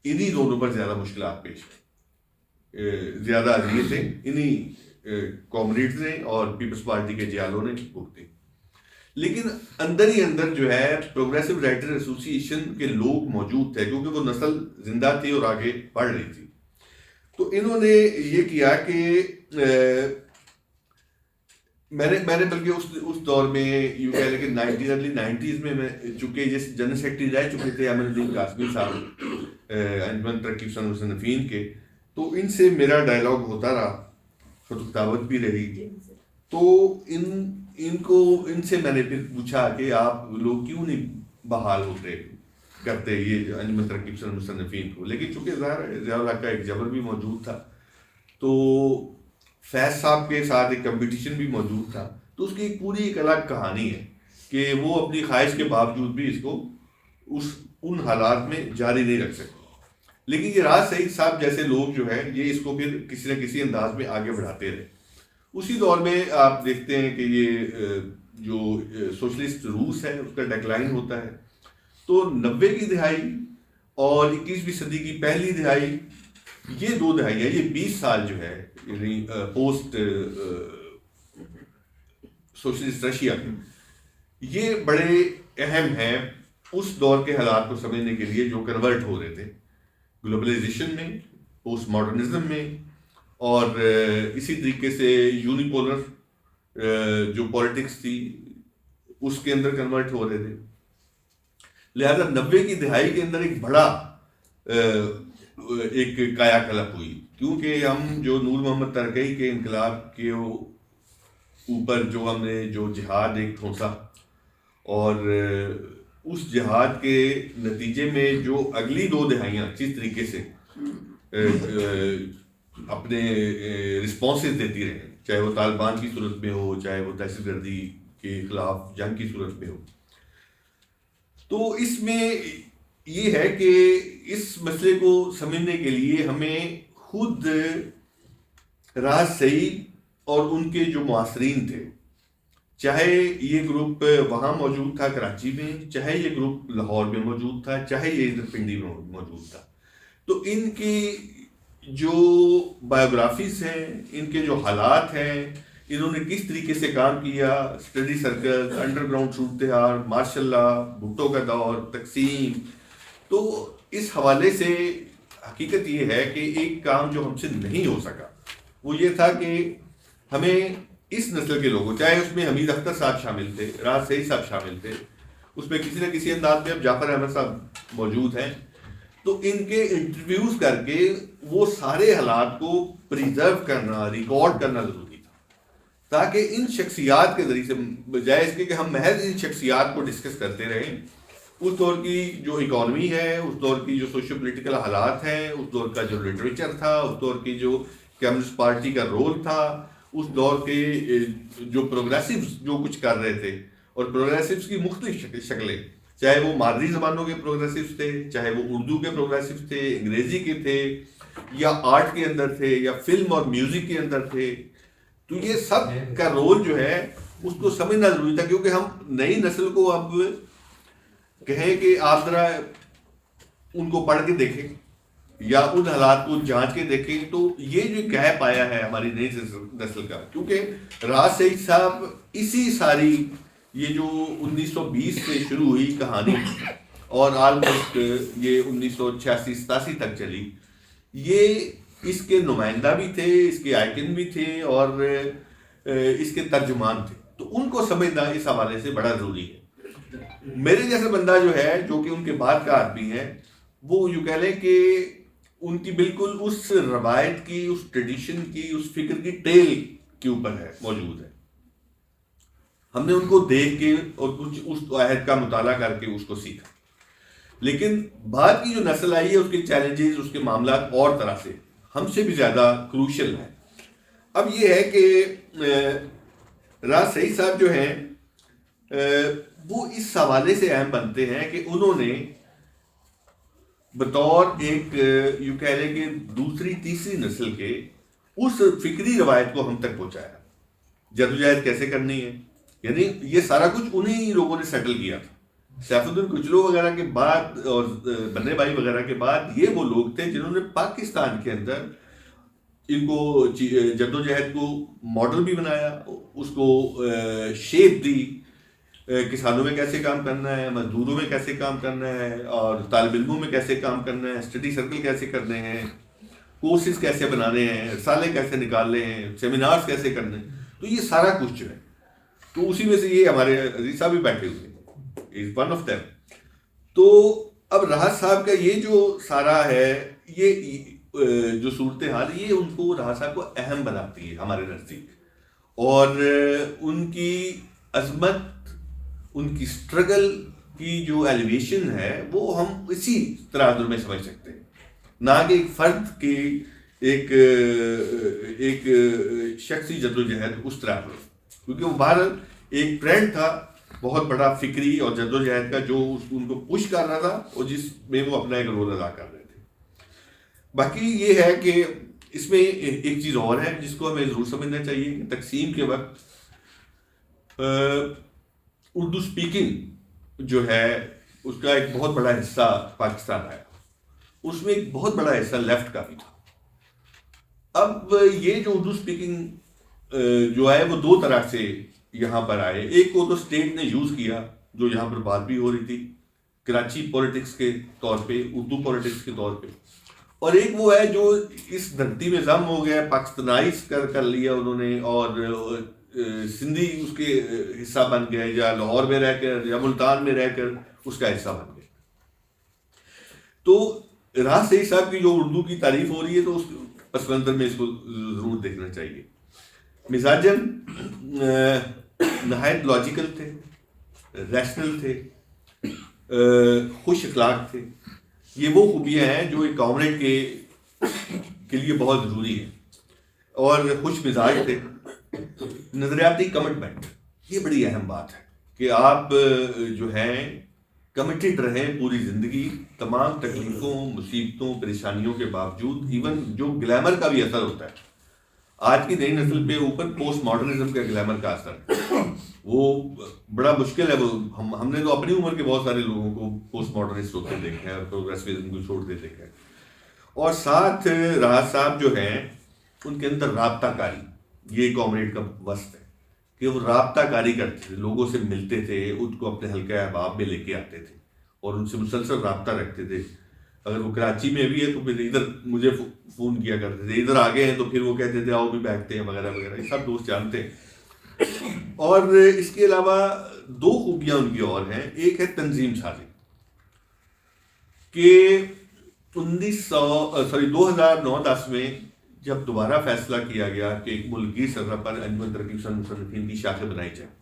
انہی دونوں پر زیادہ مشکلات پیش آئیں، زیادہ اذیتیں انہی کامریڈز نے اور پیپلز پارٹی کے جیالوں نے بھگتی۔ لیکن اندر ہی اندر جو ہے پروگریسو رائٹر ایسوسی ایشن کے لوگ موجود تھے، کیونکہ وہ نسل زندہ تھی اور آگے بڑھ رہی تھی۔ تو انہوں نے یہ کیا کہ میں نے بلکہ اس دور میں یوں کہہ لیں کہ ارلی 90s میں چونکہ جس جنرل سیکرٹری رہ چکے تھے امین الدین قاسمی صاحب انجمن ترقی پسند مصنفین کے، تو ان سے میرا ڈائلاگ ہوتا رہا، خط کتابت بھی رہی۔ تو ان سے میں نے پھر پوچھا کہ آپ لوگ کیوں نہیں بحال کرتے یہ انجمن ترقی پسند مصنفین کو، لیکن چونکہ ضیاء الحق کا ایک جبر بھی موجود تھا، تو فیض صاحب کے ساتھ ایک کمپٹیشن بھی موجود تھا، تو اس کی ایک پوری ایک الگ کہانی ہے کہ وہ اپنی خواہش کے باوجود بھی اس کو ان حالات میں جاری نہیں رکھ سکتے۔ لیکن یہ راحت سعید صاحب جیسے لوگ جو ہیں یہ اس کو پھر کسی نہ کسی انداز میں آگے بڑھاتے رہے۔ اسی دور میں آپ دیکھتے ہیں کہ یہ جو سوشلسٹ روس ہے اس کا ڈیکلائن ہوتا ہے۔ تو 90 کی دہائی اور 21ویں صدی کی پہلی دہائی، یہ دو دہائیاں، یہ 20 سال جو ہے یعنی پوسٹ سوشلسٹ رشیا میں، یہ بڑے اہم ہیں اس دور کے حالات کو سمجھنے کے لیے جو کنورٹ ہو رہے تھے گلوبلائزیشن میں، پوسٹ ماڈرنزم میں، اور اسی طریقے سے یونیپولر جو پولیٹکس تھی اس کے اندر کنورٹ ہو رہے تھے۔ لہذا 90 کی دہائی کے اندر ایک بڑا ایک کایا کلپ ہوئی، کیونکہ ہم جو نور محمد ترکئی کے انقلاب کے اوپر جو ہم نے جو جہاد ایک ٹھونسا، اور اس جہاد کے نتیجے میں جو اگلی 2 دہائیاں جس طریقے سے اپنے رسپانسز دیتی رہیں، چاہے وہ طالبان کی صورت میں ہو، چاہے وہ دہشت گردی کے خلاف جنگ کی صورت میں ہو. تو اس میں یہ ہے کہ اس مسئلے کو سمجھنے کے لیے ہمیں خود راحت سعید اور ان کے جو معاصرین تھے، چاہے یہ گروپ وہاں موجود تھا کراچی میں، چاہے یہ گروپ لاہور میں موجود تھا، چاہے یہ ادھر پنڈی میں موجود تھا، تو ان کی جو بایوگرافیز ہیں، ان کے جو حالات ہیں، انہوں نے کس طریقے سے کام کیا، اسٹڈی سرکل، انڈر گراؤنڈ صورتحال، ماشاء اللہ، بھٹو کا دور، تقسیم، تو اس حوالے سے حقیقت یہ ہے کہ ایک کام جو ہم سے نہیں ہو سکا وہ یہ تھا کہ ہمیں اس نسل کے لوگوں، چاہے اس میں حمید اختر صاحب شامل تھے، راحت سعید صاحب شامل تھے، اس میں کسی نہ کسی انداز میں اب جعفر احمد صاحب موجود ہیں، تو ان کے انٹرویوز کر کے وہ سارے حالات کو پریزرو کرنا، ریکارڈ کرنا ضروری تھا، تاکہ ان شخصیات کے ذریعے سے، بجائے اس کے کہ ہم محض ان شخصیات کو ڈسکس کرتے رہیں، اس دور کی جو اکانومی ہے، اس دور کی جو سوشو پولیٹیکل حالات ہیں، اس دور کا جو لٹریچر تھا، اس دور کی جو کمیونسٹ پارٹی کا رول تھا، اس دور کے جو پروگریسوز جو کچھ کر رہے تھے، اور پروگریسوز کی مختلف شکلیں، چاہے وہ مادری زبانوں کے پروگریسوز تھے، چاہے وہ اردو کے پروگریسوز تھے، انگریزی کے تھے، یا آرٹ کے اندر تھے، یا فلم اور میوزک کے اندر تھے، تو یہ سب کا رول جو ہے اس کو سمجھنا ضروری تھا، کیونکہ ہم نئی نسل کو اب کہیں کہ آپ ذرا ان کو پڑھ کے دیکھیں یا ان حالات کو جانچ کے دیکھیں، تو یہ جو گیپ آیا ہے ہماری نئی نسل کا، کیونکہ راحت سعید صاحب اسی ساری یہ جو 1920 سے شروع ہوئی کہانی اور آلموسٹ یہ 1986-87 تک چلی، یہ اس کے نمائندہ بھی تھے، اس کے آئیکن بھی تھے، اور اس کے ترجمان تھے، تو ان کو سمجھنا اس حوالے سے بڑا ضروری ہے. میرے جیسا بندہ جو ہے، جو کہ ان کے بعد کا آدمی ہے، وہ یوں کہہ لیں کہ ان کی بالکل اس روایت کی، اس ٹریڈیشن کی، اس فکر کی ٹیل کے اوپر ہے، موجود ہے. ہم نے ان کو دیکھ کے اور کچھ اس عہد کا مطالعہ کر کے اس کو سیکھا، لیکن بعد کی جو نسل آئی ہے اس کے چیلنجز، اس کے معاملات اور طرح سے ہم سے بھی زیادہ کروشل ہیں. اب یہ ہے کہ راحت سعید صاحب جو ہیں وہ اس حوالے سے اہم بنتے ہیں کہ انہوں نے بطور ایک یوں کہہ لیں کہ دوسری تیسری نسل کے اس فکری روایت کو ہم تک پہنچایا. جدوجہد کیسے کرنی ہے، یعنی یہ سارا کچھ انہی لوگوں نے سیٹل کیا تھا. سیف الدین کچلو وغیرہ کے بعد اور بننے بھائی وغیرہ کے بعد یہ وہ لوگ تھے جنہوں نے پاکستان کے اندر ان کو جدوجہد کو ماڈل بھی بنایا، اس کو شیپ دی، کسانوں میں کیسے کام کرنا ہے، مزدوروں میں کیسے کام کرنا ہے، اور طالب علموں میں کیسے کام کرنا ہے، اسٹڈی سرکل کیسے کرنے ہیں، کورسز کیسے بنانے ہیں، رسالے کیسے نکالنے ہیں، سیمینارز کیسے کرنے ہیں. تو یہ سارا کچھ جو ہے، تو اسی میں سے یہ ہمارے عزیز صاحب بھی بیٹھے ہوئے ہیں، از ون آف دیم. تو اب راحت صاحب کا یہ جو سارا ہے، یہ جو صورتحال ہے، یہ ان کو راحت صاحب کو اہم بناتی ہے ہمارے نزدیک، اور ان کی عظمت، ان کی اسٹرگل کی جو ایلیویشن ہے وہ ہم اسی تناظر میں سمجھ سکتے ہیں، نہ کہ ایک فرد کی ایک شخصی جدوجہد اس طرح پر، کیونکہ وہ بہرحال ایک ٹرینڈ تھا بہت بڑا فکری اور جدوجہد کا، جو ان کو پش کر رہا تھا اور جس میں وہ اپنا ایک رول ادا کر رہے تھے. باقی یہ ہے کہ اس میں ایک چیز اور ہے جس کو ہمیں ضرور سمجھنا چاہیے کہ تقسیم کے وقت اردو اسپیکنگ جو ہے اس کا ایک بہت بڑا حصہ پاکستان آیا، اس میں ایک بہت بڑا حصہ لیفٹ کا بھی تھا. اب یہ جو اردو اسپیکنگ جو ہے وہ دو طرح سے یہاں پر آئے. ایک کو تو اسٹیٹ نے یوز کیا، جو یہاں پر بات بھی ہو رہی تھی، کراچی پولیٹکس کے طور پہ، اردو پولیٹکس کے طور پہ، اور ایک وہ ہے جو اس دھرتی میں ضم ہو گیا، پاکستانائز کر لیا انہوں نے، اور سندھی اس کے حصہ بن گئے، یا لاہور میں رہ کر یا ملتان میں رہ کر اس کا حصہ بن گئے. تو راحت سعید صاحب کی جو اردو کی تعریف ہو رہی ہے، تو اس پس منظر میں اس کو ضرور دیکھنا چاہیے. مزاجن نہایت لاجیکل تھے، ریشنل تھے، خوش اخلاق تھے. یہ وہ خوبیاں ہیں جو ایک کامریڈ کے کے لیے بہت ضروری ہے، اور خوش مزاج تھے، نظریاتی کمٹمنٹ، یہ بڑی اہم بات ہے کہ آپ جو ہیں کمیٹڈ رہیں پوری زندگی، تمام تکلیفوں، مصیبتوں، پریشانیوں کے باوجود، ایون جو گلیمر کا بھی اثر ہوتا ہے آج کی نئی نسل پہ اوپر پوسٹ ماڈرنزم کا گلیمر کا اثر ہے، وہ بڑا مشکل ہے، وہ ہم نے تو اپنی عمر کے بہت سارے لوگوں کو پوسٹ ماڈرنسٹ ہوتے دیکھا ہے اور پروگریسوزم کو چھوڑتے دیکھا ہے، اور ساتھ راحت صاحب جو ہیں ان کے اندر رابطہ کاری، یہ کامریڈ کا وصف ہے کہ وہ رابطہ کاری کرتے تھے، لوگوں سے ملتے تھے، ان کو اپنے حلقہ احباب میں لے کے آتے تھے اور ان سے مسلسل رابطہ رکھتے تھے. اگر وہ کراچی میں بھی ہے تو پھر ادھر مجھے فون کیا کرتے تھے، ادھر آگے ہیں تو پھر وہ کہتے تھے آؤ بھی بیٹھتے ہیں وغیرہ وغیرہ، یہ سب دوست جانتے ہیں. اور اس کے علاوہ دو خوبیاں ان کی اور ہیں، ایک ہے تنظیم سازی، کہ 2009-10 میں جب دوبارہ فیصلہ کیا گیا کہ ایک ملکی سطح پر انجمن ترقی پسند مصنفین کی شاخیں بنائی جائیں،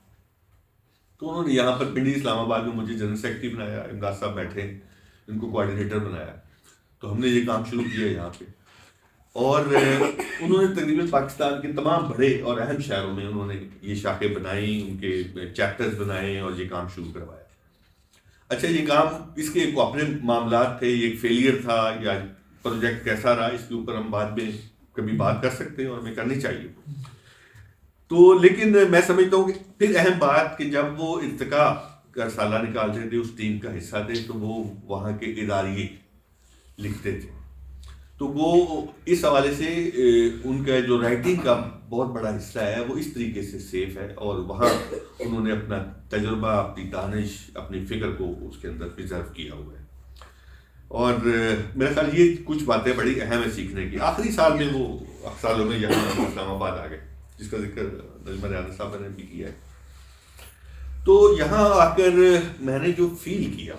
تو انہوں نے یہاں پر پنڈی اسلام آباد میں مجھے جنرل سیکرٹری بنایا، امداد صاحب بیٹھے ان کو کوآرڈینیٹر بنایا، تو ہم نے یہ کام شروع کیا یہاں پہ، اور انہوں نے تقریباً پاکستان کے تمام بڑے اور اہم شہروں میں انہوں نے یہ شاخیں بنائیں، ان کے چیپٹرز بنائے اور یہ کام شروع کروایا. اچھا، یہ کام اس کے اپنے معاملات تھے، یہ ایک فیلئر تھا یا پروجیکٹ کیسا رہا، اس کے اوپر ہم بعد میں کبھی بات کر سکتے ہیں اور ہمیں کرنی چاہیے. تو لیکن میں سمجھتا ہوں کہ پھر اہم بات کہ جب وہ ارتقاء کا سالہ نکالتے تھے، اس ٹیم کا حصہ تھے، تو وہ وہاں کے اداریے لکھتے تھے، تو وہ اس حوالے سے ان کا جو رائٹنگ کا بہت بڑا حصہ ہے وہ اس طریقے سے سیف ہے، اور وہاں انہوں نے اپنا تجربہ، اپنی دانش، اپنی فکر کو اس کے اندر پریزرو کیا ہوا ہے. اور میرا خیال یہ کچھ باتیں بڑی اہم ہے سیکھنے کی. آخری سال میں وہ سالوں میں یہاں اسلام آباد آ گئے، جس کا ذکر نجمہ ریاض صاحب نے بھی کیا ہے. تو یہاں آ کر میں نے جو فیل کیا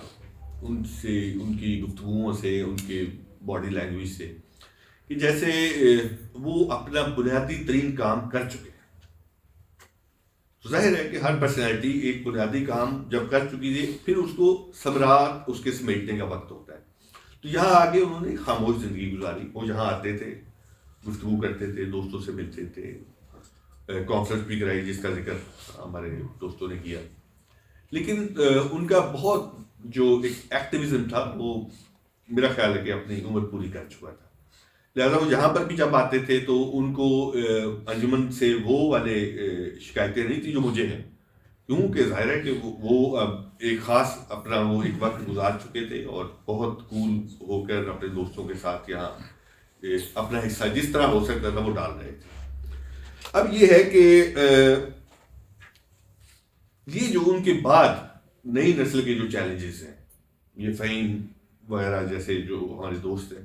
ان سے، ان کی گفتگوؤں سے، ان کے باڈی لینگویج سے، کہ جیسے وہ اپنا بنیادی ترین کام کر چکے ہیں. ظاہر ہے کہ ہر پرسنالٹی ایک بنیادی کام جب کر چکی ہے پھر اس کو ثمرات اس کے سمیٹنے کا وقت ہوتا ہے. تو یہاں آگے انہوں نے خاموش زندگی گزاری. وہ یہاں آتے تھے، گفتگو کرتے تھے، دوستوں سے ملتے تھے، کانفرنس بھی کرائی جس کا ذکر ہمارے دوستوں نے کیا. لیکن ان کا بہت جو ایک ایکٹیویزم تھا وہ میرا خیال ہے کہ اپنی عمر پوری کر چکا تھا. لہٰذا وہ یہاں پر بھی جب آتے تھے تو ان کو انجمن سے وہ والے شکایتیں نہیں تھی جو مجھے ہیں، کیونکہ ظاہر ہے کہ وہ اب ایک خاص اپنا وہ ایک وقت گزار چکے تھے اور بہت کول ہو کر اپنے دوستوں کے ساتھ یہاں اپنا حصہ جس طرح ہو سکتا تھا وہ ڈال رہے تھے. اب یہ ہے کہ یہ جو ان کے بعد نئی نسل کے جو چیلنجز ہیں، یہ فہیم وغیرہ جیسے جو ہمارے دوست ہیں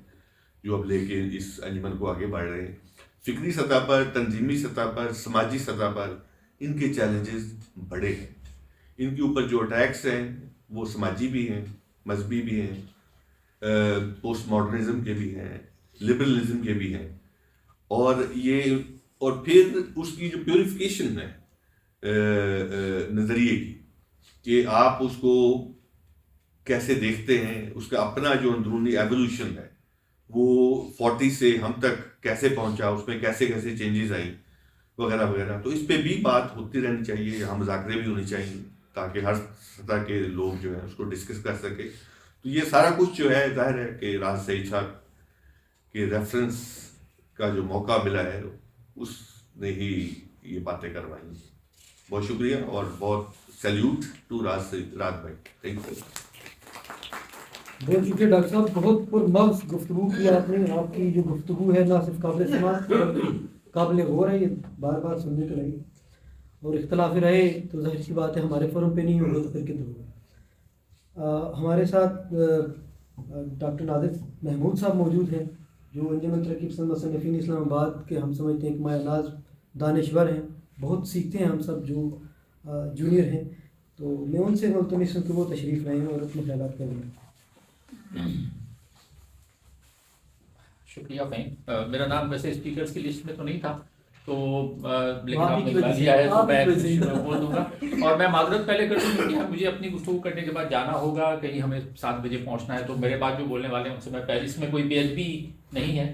جو اب لے کے اس انجمن کو آگے بڑھ رہے ہیں، فکری سطح پر، تنظیمی سطح پر، سماجی سطح پر ان کے چیلنجز بڑے ہیں. ان کے اوپر جو اٹیکس ہیں وہ سماجی بھی ہیں، مذہبی بھی ہیں، پوسٹ ماڈرنزم کے بھی ہیں، لبرلزم کے بھی ہیں، اور پھر اس کی جو پیوریفیکیشن ہے نظریے کی، کہ آپ اس کو کیسے دیکھتے ہیں، اس کا اپنا جو اندرونی ایولیوشن ہے وہ 40 سے ہم تک کیسے پہنچا، اس میں کیسے کیسے چینجز آئیں وغیرہ وغیرہ. تو اس پہ بھی بات ہوتی رہنی چاہیے، یہاں مذاکرے بھی ہونے چاہیے تاکہ ہر سطح کے لوگ جو ہیں اس کو ڈسکس کر سکے. تو یہ سارا کچھ جو ہے ظاہر ہے کہ راحت سعید صاحب کے ریفرنس کا جو موقع ملا ہے اس نے ہی یہ باتیں کروائی. بہت شکریہ اور بہت سیلیوٹ ٹو راحت بھائی. Thank you. بہت شکریہ ڈاکٹر صاحب، بہت پرمغز گفتگو کی آپ نے. آپ کی جو گفتگو ہے نہ صرف قابل سماعت بلکہ قابل غور ہے، یہ بار بار سننے کو لگی. اور اختلاف رہے تو ظاہر سی بات ہے ہمارے فورم پہ نہیں ہوگا تو پھر کدھر ہوگا. ہمارے ساتھ ڈاکٹر نادر محمود صاحب موجود ہیں جو انجمن ترقی پسند مصنفین اسلام آباد کے ہم سمجھتے ہیں ایک مایہ ناز دانشور ہیں. بہت سیکھتے ہیں ہم سب جو جونیئر ہیں. تو میں ان سے ملتمس ہوں کہ وہ تشریف لائیں اور اپنے خیالات کریں. شکریہ فہیم. میرا نام ویسے اسپیکرز کی لسٹ میں تو نہیں تھا، تو لیکن آپ نے بلا لیا ہے تو میں بول دوں گا. اور میں معذرت پہلے کر دوں کہ مجھے اپنی گفتگو کرنے کے بعد جانا ہوگا، کہیں ہمیں 7 بجے پہنچنا ہے. تو میرے بعد جو بولنے والے ہیں ان سے میں پہلے، اس میں کوئی بے ادبی نہیں ہے،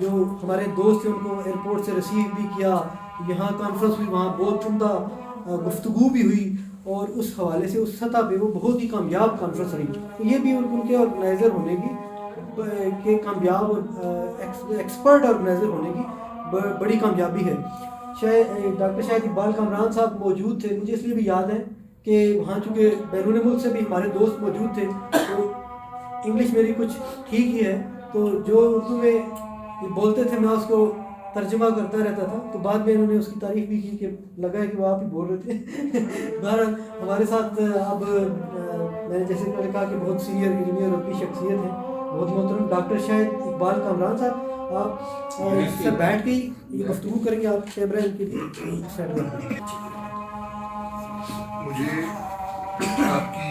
جو ہمارے دوست تھے ان کو ایئرپورٹ سے ریسیو بھی کیا, یہاں کانفرنس ہوئی, وہاں بہت عمدہ گفتگو بھی ہوئی, اور اس حوالے سے اس سطح پہ وہ بہت ہی کامیاب کانفرنس رہی. تو یہ بھی ان کے آرگنائزر ہونے کی کہ کامیاب اور ایکسپرٹ آرگنائزر ہونے کی بڑی کامیابی ہے. ڈاکٹر شاہد اقبال کامران صاحب موجود تھے, مجھے اس لیے بھی یاد ہے کہ وہاں چونکہ بیرون ملک سے بھی ہمارے دوست موجود تھے, تو انگلش میری کچھ ٹھیک ہی ہے, تو جو اردو میں بولتے تھے میں اس کو ترجمہ کرتا رہتا تھا. تو بعد میں انہوں نے اس کی تعریف بھی کی کہ لگا ہے کہ وہ آپ ہی بول رہے تھے. بہرحال ہمارے ساتھ اب میں نے جیسے میں نے کہا کہ بہت سینئر علمی اور ربی شخصیت ہے, بہت محترم ڈاکٹر شاہد اقبال کامران صاحب, آپ اس سے بیٹھ کے یہ گفتگو کریں گے. آپ کیمرہ ان کے لیے سیٹ کر دیں. مجھے آپ کی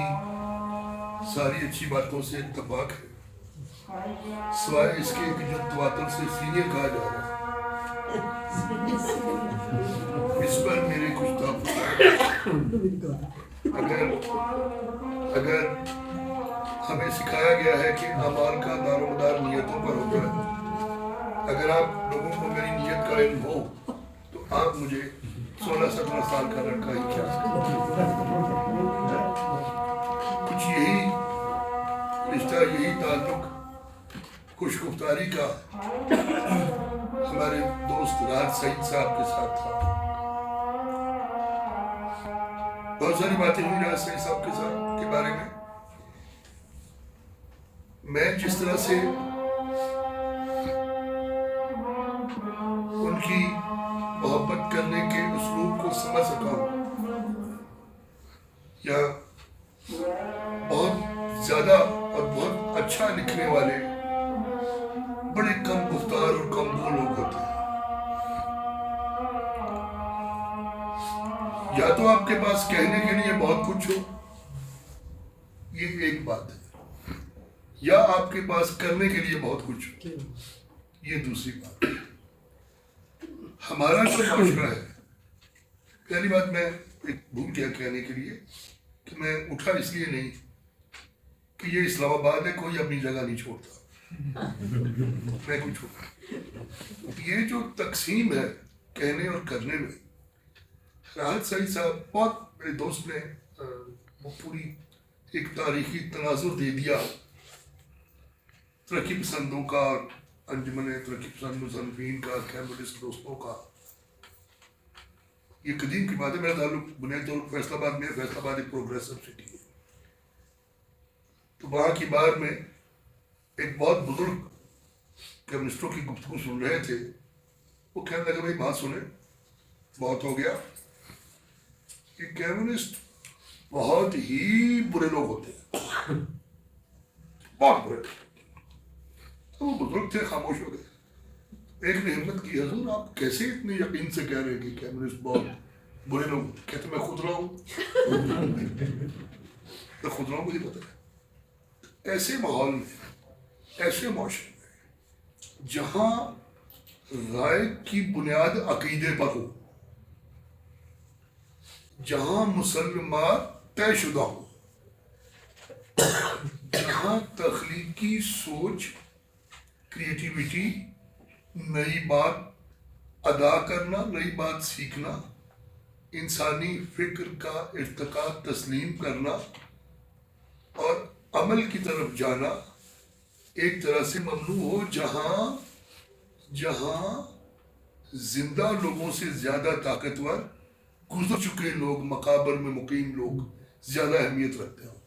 ساری اچھی باتوں سے اتفاق ہے, سوائے اس کے کہ جو تواتر سے سینئر کہا جا رہا ہے اس پر میرے کچھ اگر ہمیں سکھایا گیا ہے کہ اعمال کا دار و مدار نیتوں پر ہوتا ہے, اگر آپ لوگوں کو میری نیت کا علم ہو تو آپ مجھے 16-17 سال کا لڑکا ہی کیا کچھ یہی رشتہ, یہی تعلق خوش گفتاری کا ہمارے دوست راحت سعید صاحب کے ساتھ تھا. بہت ساری باتیں ہوئی راحت سعید صاحب کے ساتھ کے بارے میں. میں جس طرح سے ان کی محبت کرنے کے اسلوب کو سمجھ سکا ہوں, یا بہت زیادہ اور بہت اچھا لکھنے والے بڑے کم گفتار اور کم گو لوگ ہوتے ہیں. یا تو آپ کے پاس کہنے کے لیے بہت کچھ ہو, یہ ایک بات ہے, یا آپ کے پاس کرنے کے لیے بہت کچھ ہو, یہ دوسری بات ہے. ہمارا جو معاشرہ ہے, پہلی بات میں ایک بھول گیا کہنے کے لیے کہ میں اٹھا اس لیے نہیں کہ یہ اسلام آباد ہے, کوئی اپنی جگہ نہیں چھوڑتا, میں کچھ ہوں. یہ جو تقسیم ہے کہنے اور کرنے میں, راحت سعید صاحب بہت میرے دوست نے وہ پوری ایک تاریخی تناظر دے دیا ترقی پسندوں کا, انجمن ترقی پسند مصنفین کا, کیمبرسٹ دوستوں کا. یہ قدیم کی بات ہے. میرا تعلق بنیادی طور پر فیصل آباد میں, فیصل آباد ایک پروگریسو سٹی ہے, تو وہاں کی بار میں ایک بہت بزرگ کمیونسٹوں کی گفتگو سن رہے تھے. وہ کہنے لگے بھائی بات سنیں, بہت ہو گیا, کہ کمیونسٹ بہت ہی برے لوگ ہوتے ہیں, بہت برے. تو وہ بزرگ تھے, خاموش ہو گئے. ایک نے ہمت کی, حضور آپ کیسے اتنے یقین سے کہہ رہے ہیں کہ کمیونسٹ بہت برے لوگ؟ کہتے میں خود رہا ہوں. میں خود رہا ہوں, مجھے پتہ ہے. ایسے ماحول میں, ایسے معاشرے میں جہاں رائے کی بنیاد عقیدے پر ہو, جہاں مسلمات طے شدہ ہو, جہاں تخلیقی سوچ, کریٹیویٹی, نئی بات ادا کرنا, نئی بات سیکھنا, انسانی فکر کا ارتقاء تسلیم کرنا اور عمل کی طرف جانا ایک طرح سے ممنوع ہو, جہاں زندہ لوگوں سے زیادہ طاقتور گزر چکے لوگ, مقابر میں مقیم لوگ زیادہ اہمیت رکھتے ہوں.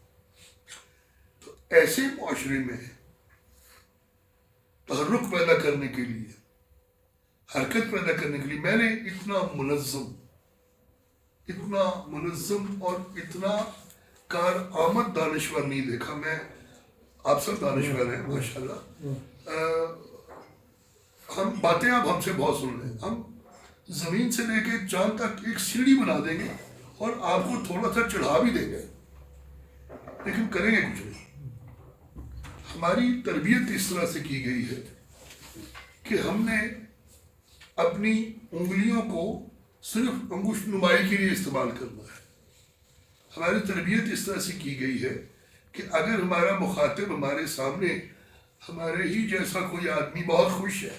تو ایسے معاشرے میں تحرک پیدا کرنے کے لیے, حرکت پیدا کرنے کے لیے میں نے اتنا منظم اور اتنا کارآمد دانشور نہیں دیکھا. میں آپ سب دانشور ہیں ماشاءاللہ, ہم باتیں آپ ہم سے بہت سن رہے ہیں. ہم زمین سے لے کے چاند تک ایک سیڑھی بنا دیں گے اور آپ کو تھوڑا سا چڑھا بھی دیں گے, لیکن کریں گے کچھ نہیں. ہماری تربیت اس طرح سے کی گئی ہے کہ ہم نے اپنی انگلیوں کو صرف انگشت نمائی کے لیے استعمال کرنا ہے. ہماری تربیت اس طرح سے کی گئی ہے کہ اگر ہمارا مخاطب ہمارے سامنے ہمارے ہی جیسا کوئی آدمی بہت خوش ہے,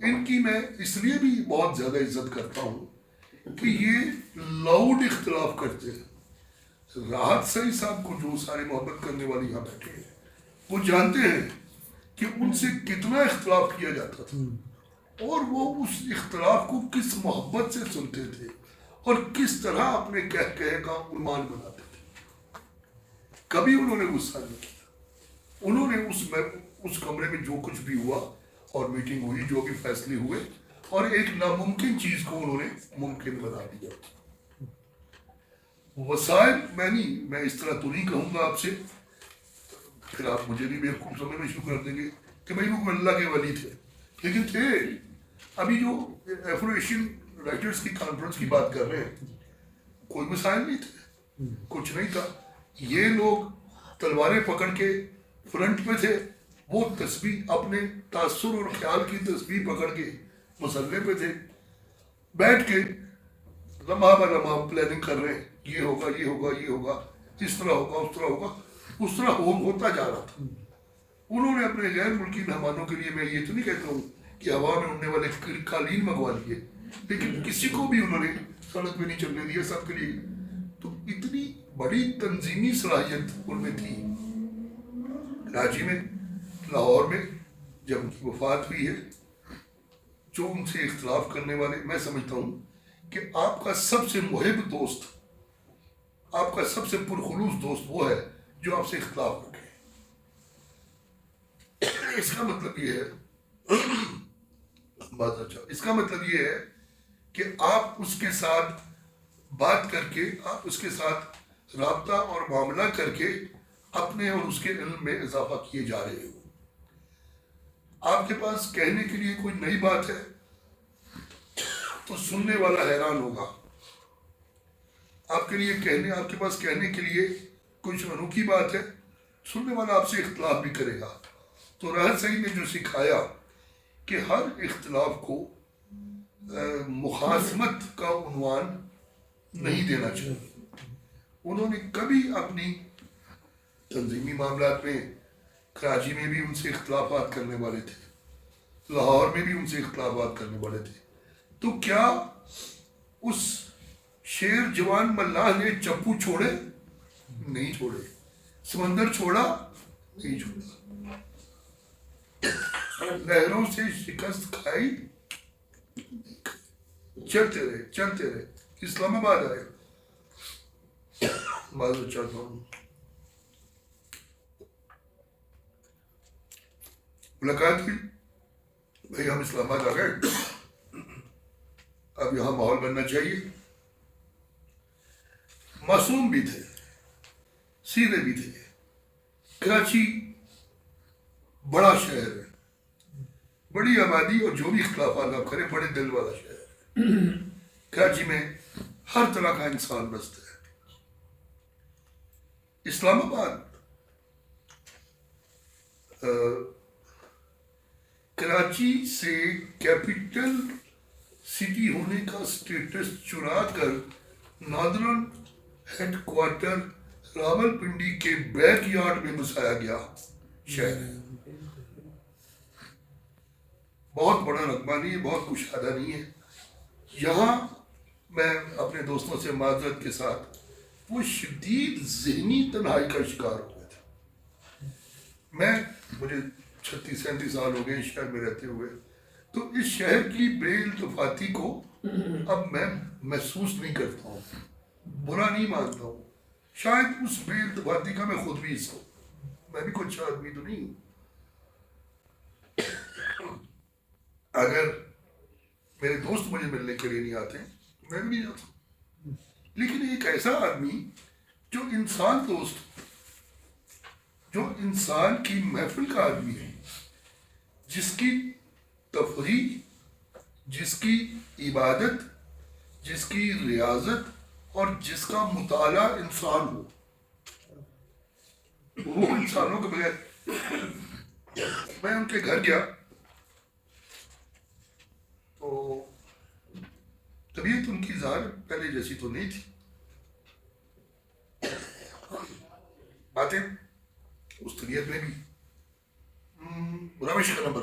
ان کی میں اس لیے بھی بہت زیادہ عزت کرتا ہوں کہ یہ لاؤڈ اختلاف کرتے ہیں. راحت سعید صاحب کو جو سارے محبت کرنے والے یہاں بیٹھے ہیں وہ جانتے ہیں کہ ان سے کتنا اختلاف کیا جاتا تھا اور وہ اس اختلاف کو کس محبت سے سنتے تھے اور کس طرح اپنے کہے کا عنوان بناتے تھے. کبھی انہوں نے غصہ نہیں کیا. انہوں نے اس کمرے میں جو کچھ بھی ہوا اور میٹنگ ہوئی, جو بھی فیصلے ہوئے, اور ایک ناممکن چیز کو انہوں نے ممکن بنا دیا. وسائل میں اس طرح تو نہیں کہوں گا آپ سے, پھر آپ مجھے بھی بیوقوف سمجھنا شروع کر دیں گے کہ بھائی وہ اللہ کے ولی تھے, لیکن تھے. ابھی جو ایفرو ایشین رائٹرز کی کانفرنس کی بات کر رہے ہیں, کوئی مسائل نہیں تھے, کچھ نہیں تھا. یہ لوگ تلواریں پکڑ کے فرنٹ پہ تھے, وہ تسبیح اپنے تاثر اور خیال کی تسبیح پکڑ کے مسلح پہ تھے, بیٹھ کے لمحہ بہ لمحہ پلاننگ کر رہے ہیں, یہ ہوگا یہ ہوگا یہ ہوگا, اس طرح ہوگا اس طرح ہوگا. اس طرح ہوتا جا رہا تھا. انہوں نے اپنے غیر ملکی مہمانوں کے لیے, میں یہ تو نہیں کہتا ہوں کہ ہوا میں اڑنے والے قالین منگوا لیے, لیکن کسی کو بھی انہوں نے سڑک پہ نہیں چلنے دیا, سب کے لیے. تو اتنی بڑی تنظیمی صلاحیت ان میں تھی. کراچی میں, لاہور میں جب ان کی وفات ہوئی ہے, جو ان سے اختلاف کرنے والے, میں سمجھتا ہوں کہ آپ کا سب سے محب دوست, آپ کا سب سے پرخلوص دوست وہ ہے جو آپ سے اختلاف رکھے. اس کا مطلب یہ ہے بات اچھا اس کا مطلب یہ ہے کہ آپ اس کے ساتھ بات کر کے, آپ اس کے ساتھ رابطہ اور معاملہ کر کے اپنے اور اس کے علم میں اضافہ کیے جا رہے ہو. آپ کے پاس کہنے کے لیے کوئی نئی بات ہے تو سننے والا حیران ہوگا. آپ کے پاس کہنے کے لیے کچھ انوکھی بات ہے, سننے والا آپ سے اختلاف بھی کرے گا. تو راحت سعید نے جو سکھایا کہ ہر اختلاف کو مخاصمت کا عنوان نہیں دینا چاہیے. انہوں نے کبھی اپنی تنظیمی معاملات میں, کراچی میں بھی ان سے اختلافات کرنے والے تھے, لاہور میں بھی ان سے اختلافات کرنے والے تھے, تو کیا اس شیر جوان ملاح نے چپو چھوڑے؟ نہیں چھوڑے. سمندر چھوڑا؟ نہیں چھوڑا. لہروں سے شکست کھائی, چلتے رہے. اسلام آباد آئے, معذرت چاہتا ہوں, ملاقات ہوئی, بھائی ہم اسلام آباد آ گئے, اب یہاں ماحول بننا چاہیے. معصوم بھی تھے, سیدھے بھی تھے. کراچی بڑا شہر ہے, بڑی آبادی, اور جو بھی اختلافات آپ کریں, بڑے دل والا شہر ہے. کراچی میں ہر طرح کا انسان بستا ہے. اسلام آباد کراچی سے کیپٹل سٹی ہونے کا سٹیٹس چرا کر northern headquarter Rawalpindi کے بیک یارڈ میں بسایا گیا شہر ہے. بہت بڑا رقبہ نہیں ہے, بہت کشادہ نہیں ہے. یہاں میں اپنے دوستوں سے معذرت کے ساتھ, وہ شدید ذہنی تنہائی کا شکار ہو گئے تھے. مجھے 36-37 سال ہو گئے اس شہر میں رہتے ہوئے, تو اس شہر کی بے التفاتی کو اب میں محسوس نہیں کرتا ہوں, برا نہیں مانتا ہوں. شاید اس بے التفاتی کا میں خود بھی حصہ ہوں, میں بھی کچھ آدمی تو نہیں ہوں. اگر میرے دوست مجھے ملنے کے لیے نہیں آتے, میں بھی نہیں جاتا. لیکن ایک ایسا آدمی جو انسان دوست, جو انسان کی محفل کا آدمی ہے, جس کی تفریح, جس کی عبادت, جس کی ریاضت اور جس کا مطالعہ انسان ہو, وہ انسانوں کے بغیر. میں ان کے گھر گیا تو طبیعت ان کی ظاہر پہلے جیسی تو نہیں تھی. باتیں اس طبیعت میں بھی, رمیش کا نمبر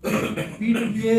PWA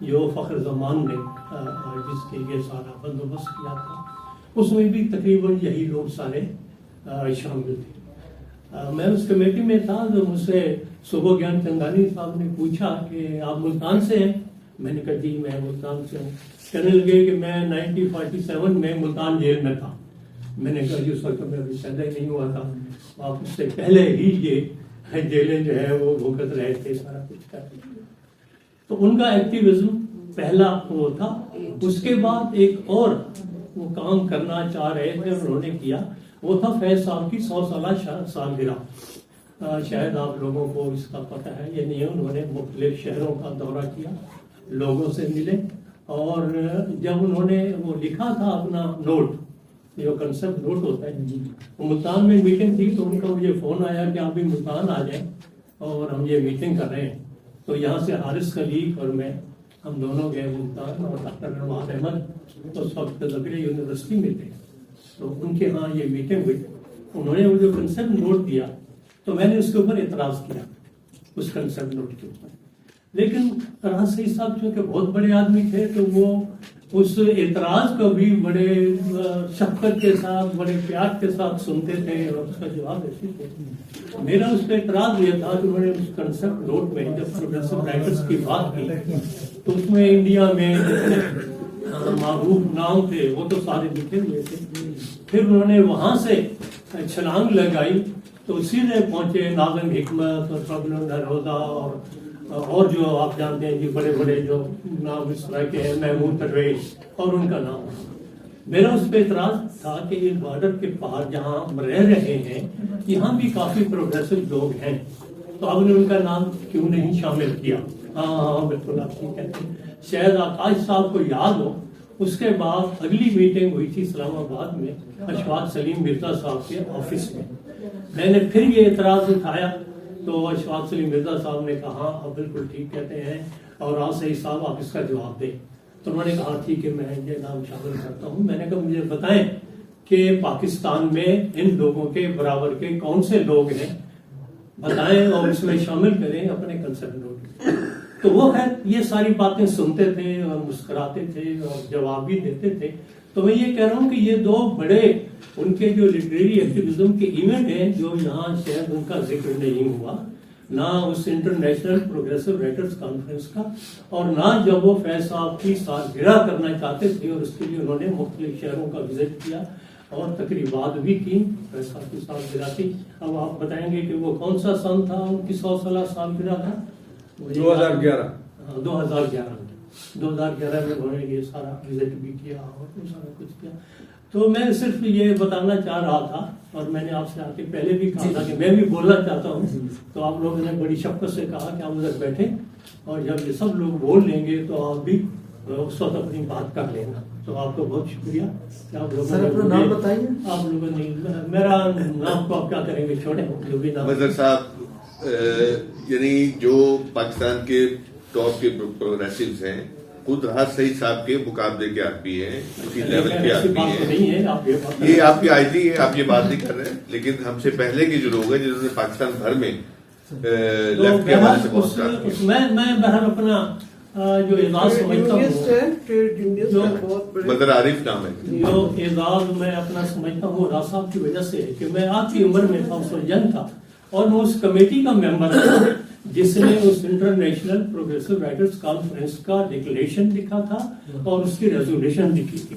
جو فخر زمان نے جس کے یہ سارا بندوبست کیا تھا، اس میں بھی تقریباً یہی لوگ سارے شامل تھے۔ میں اس کمیٹی میں تھا تو مجھ سے صبح گیان چندانی صاحب نے پوچھا کہ آپ ملتان سے ہیں؟ میں نے کہا جی میں ملتان سے ہوں۔ کہنے لگے کہ میں 1947 میں ملتان جیل میں تھا۔ میں نے کہا جی اس وقت میں ابھی پیدا ہی نہیں ہوا تھا، آپ اس سے پہلے ہی یہ جیلیں جو ہے وہ بھگت رہے تھے، سارا کچھ کر رہے تھے۔ تو ان کا ایکٹیویزم پہلا وہ تھا۔ اس کے بعد ایک اور وہ کام کرنا چاہ رہے تھے، انہوں نے کیا، وہ تھا فیض صاحب کی 100 سالہ سالگرہ۔ شاید آپ لوگوں کو اس کا پتہ ہے یا نہیں، انہوں نے مختلف شہروں کا دورہ کیا، لوگوں سے ملے، اور جب انہوں نے وہ لکھا تھا اپنا نوٹ، جو کنسپٹ نوٹ ہوتا ہے، ملتان میں میٹنگ تھی تو ان کا مجھے فون آیا کہ آپ بھی ملتان آ جائیں اور ہم یہ میٹنگ کر رہے ہیں۔ تو یہاں سے حارث خلیق اور میں، ہم دونوں گئے ملتان، اور ڈاکٹر نواز احمد اس وقت زکریا یونیورسٹی میں تھے، تو ان کے ہاں یہ میٹنگ ہوئی۔ انہوں نے وہ جو کنسپٹ نوٹ دیا تو میں نے اس کے اوپر اعتراض کیا، اس کنسپٹ نوٹ کے اوپر، لیکن راحت سعید صاحب چونکہ بہت بڑے آدمی تھے تو وہ اس اعتراض کو بھی بڑے شفقت کے ساتھ، بڑے پیار کے ساتھ سنتے تھے اور اس کا جواب دیتے تھے۔ میرا اس پہ اعتراض یہ تھا کہ انہوں نے اس کنسپٹ نوٹ میں جب پروگریسو رائٹرز کی بات کی تو اس میں انڈیا میں معروف نام تھے وہ تو سارے لکھے ہوئے تھے۔ پھر انہوں نے وہاں سے چھلانگ لگائی تو سیدھے پہنچے ناظم حکمت اور فضل الروضہ اور جو آپ جانتے ہیں جی بڑے بڑے جو نام اس طرح کے ہیں، محمود درویش اور ان کا نام۔ میرا اس پہ اعتراض تھا کہ یہ بارڈر کے پار جہاں ہم رہ رہے ہیں یہاں بھی کافی پروگریسو لوگ ہیں، تو آپ نے ان کا نام کیوں نہیں شامل کیا؟ ہاں بالکل آپ ٹھیک کہتے ہیں۔ شاید آکاش صاحب کو یاد ہو، اس کے بعد اگلی میٹنگ ہوئی تھی اسلام آباد میں اشفاق سلیم مرزا صاحب کے آفس میں نے پھر یہ اعتراض اٹھایا تو اشفاق سلیم مرزا صاحب نے کہا آپ بالکل ٹھیک کہتے ہیں اور راحت سعید صاحب آپ اس کا جواب دیں۔ تو انہوں نے کہا ٹھیک ہے میں یہ نام شامل کرتا ہوں۔ میں نے کہا مجھے بتائیں کہ پاکستان میں ان لوگوں کے برابر کے کون سے لوگ ہیں، بتائیں اور اس میں شامل کریں اپنے کنسرٹ نوٹ۔ تو وہ خیر یہ ساری باتیں سنتے تھے اور مسکراتے تھے اور جواب بھی دیتے تھے۔ تو میں یہ کہہ رہا ہوں کہ یہ دو بڑے ان کے جو لٹریری ایکٹیویزم کے ایونٹ ہیں جو یہاں شاید ان کا ذکر نہیں ہوا، نہ اس انٹرنیشنل پروگریسو رائٹرز کانفرنس کا، اور نہ جب وہ فیض صاحب کی سالگرہ کرنا چاہتے تھے اور اس کے لیے انہوں نے مختلف شہروں کا وزٹ کیا اور تقریبات بھی کی۔ فیض صاحب کی سالگرہ تھی۔ اب آپ بتائیں گے کہ وہ کون سا سن تھا ان کی 100 سالہ سالگرہ تھا؟ 2011 2011 میں انہوں نے یہ سارا وزٹ بھی کیا اور سارا کچھ کیا۔ تو میں صرف یہ بتانا چاہ رہا تھا، اور میں نے آپ سے آ کے پہلے بھی کہا تھا کہ میں بھی بولنا چاہتا ہوں، تو آپ لوگوں نے بڑی شفقت سے کہا کہ آپ ادھر بیٹھیں اور جب یہ سب لوگ بول لیں گے تو آپ بھی اس وقت اپنی بات کر لینا۔ تو آپ کو بہت شکریہ کہ آپ لوگوں نے نام بتائیے۔ آپ لوگوں نے میرا نام کو آپ کیا کریں گے، چھوڑیں جو بھی نام۔ مظہر صاحب، یعنی جو پاکستان کے ٹاپ کے پروگریسوز ہیں خود راحت سعید صاحب کے مقابلے کے آدمی ہیں، اسی لیول کے آدمی ہیں۔ یہ آپ کی آئیڈی ہے، آپ یہ بات نہیں کر رہے ہیں، لیکن ہم سے پہلے کے جو لوگ ہیں جنہوں نے پاکستان بھر میں لیفٹ کے حوالے سے بہت کام، میں بہرحال اپنا جو اعزاز سمجھتا ہوں، مظہر عارف نام ہے، جو اعزاز میں اپنا سمجھتا ہوں راز صاحب کی وجہ سے کہ میں آپ کی عمر میں تھا، اس وقت ینگ تھا، اور میں اس کمیٹی کا ممبر تھا جس نے اس انٹرنیشنل پروگریسو رائٹرز کانفرنس کا ڈکلیریشن لکھا تھا اور اس کی ریزولوشن لکھی تھی۔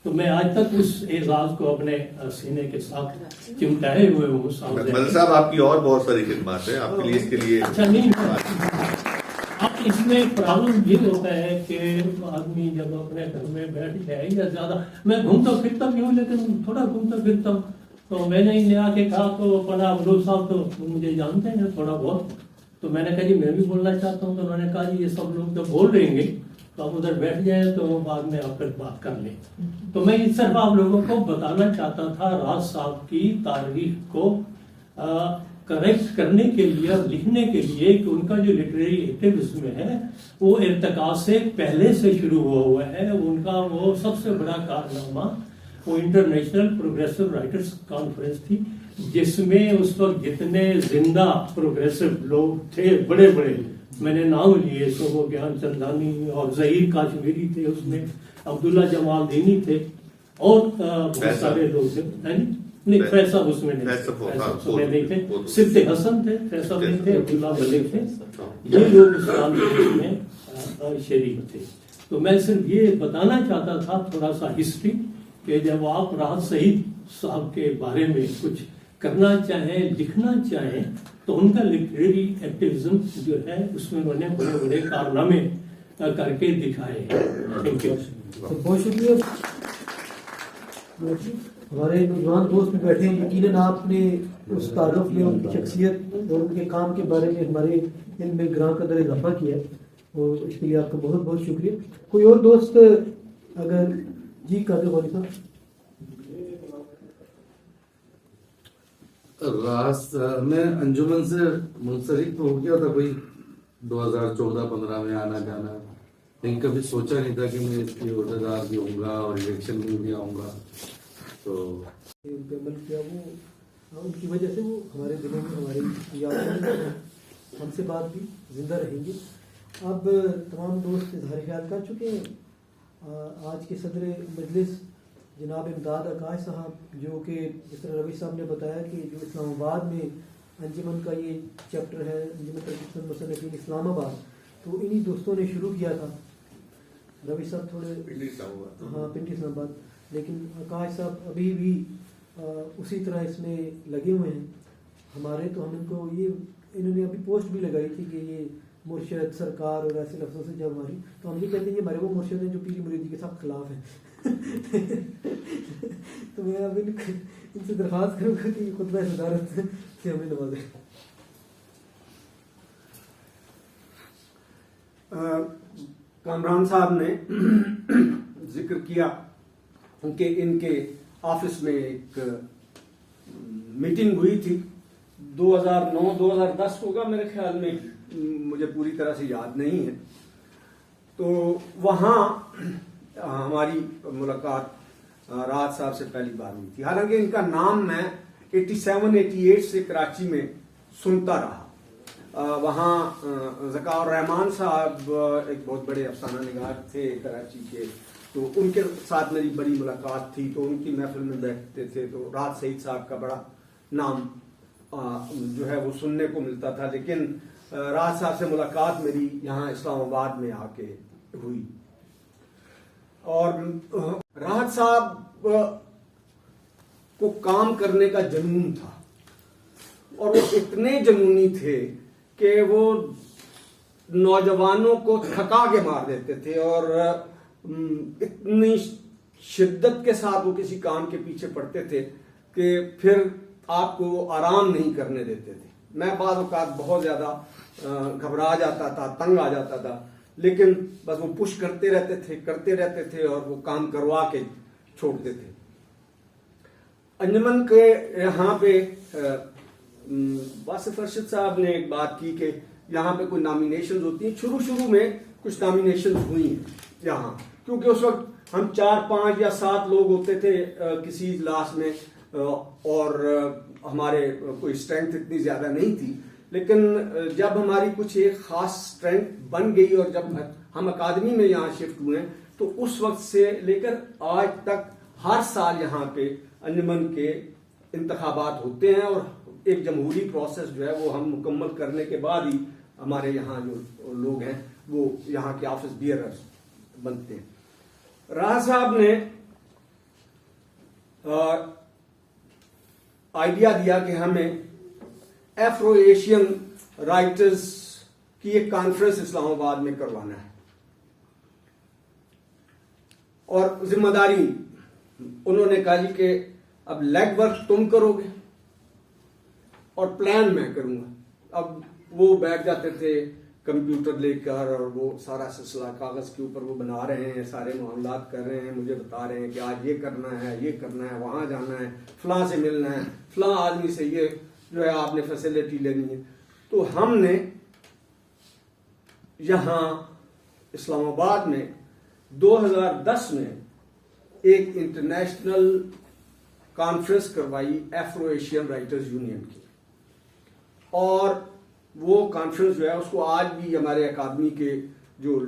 تو میں آج تک اس اعزاز کو اپنے سینے کے ساتھ چمٹائے ہوئے ہوں۔ مظہر صاحب آپ کی اور بہت ساری خدمات ہیں، آپ کے لیے اس کے لیے اچھا نہیں، اب اس میں پرابلم یہ ہوتا ہے کہ آدمی جب اپنے گھر میں بیٹھ جائے یا زیادہ، میں گھومتا پھرتا بھی ہوں لیکن تھوڑا گھومتا پھرتا ہوں، تو میں نے انہیں آ کے کہا تو پڑھا ابروز صاحب تو مجھے جانتے ہیں تھوڑا بہت، تو میں نے کہا جی میں بھی بولنا چاہتا ہوں، تو انہوں نے کہا جی یہ سب لوگ جب بول رہیں گے تو آپ ادھر بیٹھ جائیں تو بعد میں آپ پھر بات کر لیں۔ تو میں اس طرح آپ لوگوں کو بتانا چاہتا تھا راز صاحب کی تاریخ کو کریکٹ کرنے کے لیے اور لکھنے کے لیے کہ ان کا جو لٹریری ایکٹیویزم ہے وہ ارتقاء سے پہلے سے شروع ہوا ہے۔ ان کا وہ سب سے بڑا کارنامہ وہ انٹرنیشنل پروگریسو رائٹرز کانفرنس تھی جس میں اس وقت جتنے زندہ پروگریسو لوگ تھے بڑے بڑے، میں نے نام لیے، سو گیان چندانی اور ظہیر کاشمیری تھے، اس میں عبداللہ جمال دینی تھے، اور بہت سارے لوگ تھے، نہیں فیصل اس میں نہیں تھے، صرف حسن تھے، فیصل نہیں تھے، عبداللہ ملک تھے، یہ لوگ اس کانفرنس میں شریک تھے. تو میں صرف یہ بتانا چاہتا تھا تھوڑا سا ہسٹری، کہ جب آپ راحت سعید صاحب کے بارے میں کچھ کرنا چاہیں، لکھنا چاہیں، تو ان کا لٹریری ایکٹیویزم جو ہے اس میں انہوں نے بڑے بڑے کارنامے کر کے دکھائے ہیں. Thank you. بہت شکریہ. ہمارے نوجوان دوست بھی بیٹھے ہیں، یقیناً آپ نے اس تعارف میں ان کی شخصیت اور ان کے کام کے بارے میں ہمارے علم میں گراں قدر اضافہ کیا ہے، اور اس کے لیے آپ کا بہت بہت شکریہ. کوئی اور دوست اگر جی قادر والی صاحب. میں انجمن سے منسلک تو ہو گیا تھا کوئی 2014-15 میں آنا جانا، لیکن کبھی سوچا نہیں تھا کہ میں اس کی عہدیدار بھی ہوں گا اور الیکشن میں بھی آؤں گا. تو ان پہ عمل کیا، وہ ان کی وجہ سے وہ ہمارے دلوں میں، ہماری یادوں میں ہم سے بات بھی زندہ رہیں گی. اب تمام دوست اظہار خیال کر چکے ہیں. آج کے صدر مجلس جناب امداد آکاش صاحب، جو کہ جس طرح روی صاحب نے بتایا کہ جو اسلام آباد میں انجمن کا یہ چیپٹر ہے، انجمن ترقی پسند مصنفین اسلام آباد، تو انہی دوستوں نے شروع کیا تھا. روی صاحب تھوڑے پنڈی اسلام آباد، لیکن آکاش صاحب ابھی بھی اسی طرح اس میں لگے ہوئے ہیں. ہمارے تو ہم ان کو یہ انہوں نے ابھی پوسٹ بھی لگائی تھی کہ یہ مرشد سرکار اور ایسے لفظوں سے جب ہماری، تو ہم یہ کہتے ہیں کہ ہمارے وہ مرشد ہیں جو پیری مریدی کے ساتھ خلاف ہیں. تو میں اب ان سے درخواست کروں گا کہ خطبہ صدارت سے ہمیں نوازیں. کامران صاحب نے ذکر کیا کہ ان کے آفس میں ایک میٹنگ ہوئی تھی 2009-2010 ہوگا میرے خیال میں، مجھے پوری طرح سے یاد نہیں ہے. تو وہاں ہماری ملاقات راحت صاحب سے پہلی بار ہوئی تھی. حالانکہ ان کا نام میں 87-88 سے کراچی میں سنتا رہا. وہاں ذکاء الرحمان صاحب ایک بہت بڑے افسانہ نگار تھے کراچی کے، تو ان کے ساتھ میری بڑی ملاقات تھی. تو ان کی محفل میں بیٹھتے تھے تو راحت سعید صاحب کا بڑا نام جو ہے وہ سننے کو ملتا تھا. لیکن راحت صاحب سے ملاقات میری یہاں اسلام آباد میں آ کے ہوئی. اور راحت صاحب کو کام کرنے کا جنون تھا، اور وہ اتنے جنونی تھے کہ وہ نوجوانوں کو تھکا کے مار دیتے تھے، اور اتنی شدت کے ساتھ وہ کسی کام کے پیچھے پڑتے تھے کہ پھر آپ کو آرام نہیں کرنے دیتے تھے. میں بعض اوقات بہت زیادہ گھبرا جاتا تھا، تنگ آ جاتا تھا، لیکن بس وہ پش کرتے رہتے تھے اور وہ کام کروا کے چھوڑتے تھے. انجمن کے یہاں پہ واصف ارشد صاحب نے ایک بات کی کہ یہاں پہ کوئی نامینیشنز ہوتی ہیں. شروع میں کچھ نامینیشنز ہوئی ہیں یہاں، کیونکہ اس وقت ہم 4, 5 یا 7 لوگ ہوتے تھے کسی اجلاس میں، اور ہمارے کوئی اسٹرینتھ اتنی زیادہ نہیں تھی. لیکن جب ہماری کچھ ایک خاص اسٹرینتھ بن گئی اور جب ہم اکادمی میں یہاں شفٹ ہوئے تو اس وقت سے لے کر آج تک ہر سال یہاں پہ انجمن کے انتخابات ہوتے ہیں، اور ایک جمہوری پروسیس جو ہے وہ ہم مکمل کرنے کے بعد ہی ہمارے یہاں جو لوگ ہیں وہ یہاں کے آفس بیئررز بنتے ہیں. راحت صاحب نے آئیڈیا دیا کہ ہمیں ایفرو ایشین رائٹرز کی ایک کانفرنس اسلام آباد میں کروانا ہے، اور ذمہ داری انہوں نے کہا جی کہ اب لیگ ورک تم کرو گے اور پلان میں کروں گا. اب وہ بیٹھ جاتے تھے کمپیوٹر لے کر، اور وہ سارا سلسلہ کاغذ کے اوپر وہ بنا رہے ہیں، سارے معاملات کر رہے ہیں، مجھے بتا رہے ہیں کہ آج یہ کرنا ہے، وہاں جانا ہے، فلاں سے ملنا ہے، فلاں آدمی سے یہ جو ہے آپ نے فیسلٹی لینی ہے. تو ہم نے یہاں اسلام آباد میں 2010 میں ایک انٹرنیشنل کانفرنس کروائی ایفرو ایشین رائٹرز یونین کی، اور وہ کانفرنس جو ہے اس کو آج بھی ہمارے اکادمی کے جو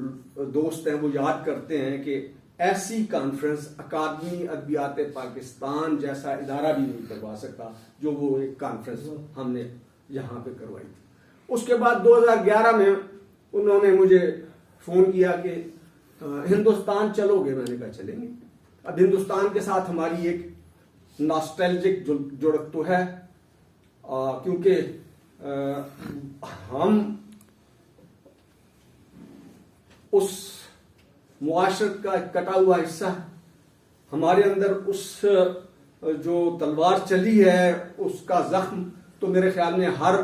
دوست ہیں وہ یاد کرتے ہیں کہ ایسی کانفرنس اکادمی ادبیات پاکستان جیسا ادارہ بھی نہیں کروا سکتا جو وہ ایک کانفرنس ہم نے یہاں پہ کروائی تھی۔ اس کے بعد 2011 میں انہوں نے مجھے فون کیا کہ ہندوستان چلو گے؟ میں نے کہا چلیں گے۔ اب ہندوستان کے ساتھ ہماری ایک ناسٹیلجک جڑت تو ہے، کیونکہ ہم اس معاشرت کا ایک کٹا ہوا حصہ، ہمارے اندر اس جو تلوار چلی ہے اس کا زخم تو میرے خیال میں ہر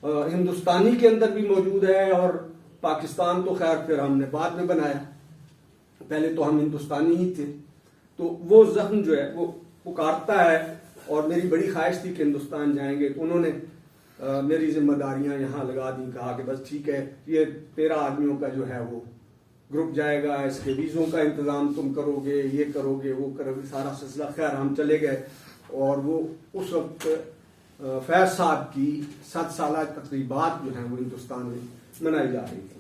ہندوستانی کے اندر بھی موجود ہے، اور پاکستان تو خیر پھر ہم نے بعد میں بنایا، پہلے تو ہم ہندوستانی ہی تھے، تو وہ زخم جو ہے وہ پکارتا ہے، اور میری بڑی خواہش تھی کہ ہندوستان جائیں گے، تو انہوں نے میری ذمہ داریاں یہاں لگا دیں، کہا کہ بس ٹھیک ہے، یہ 13 آدمیوں کا جو ہے وہ گروپ جائے گا، اس کے ویزوں کا انتظام تم کرو گے، یہ کرو گے، وہ کرو گے، سارا سلسلہ۔ خیر ہم چلے گئے، اور وہ اس وقت فیض صاحب کی 7 سالہ تقریبات جو ہیں وہ ہندوستان میں منائی جا رہی تھی۔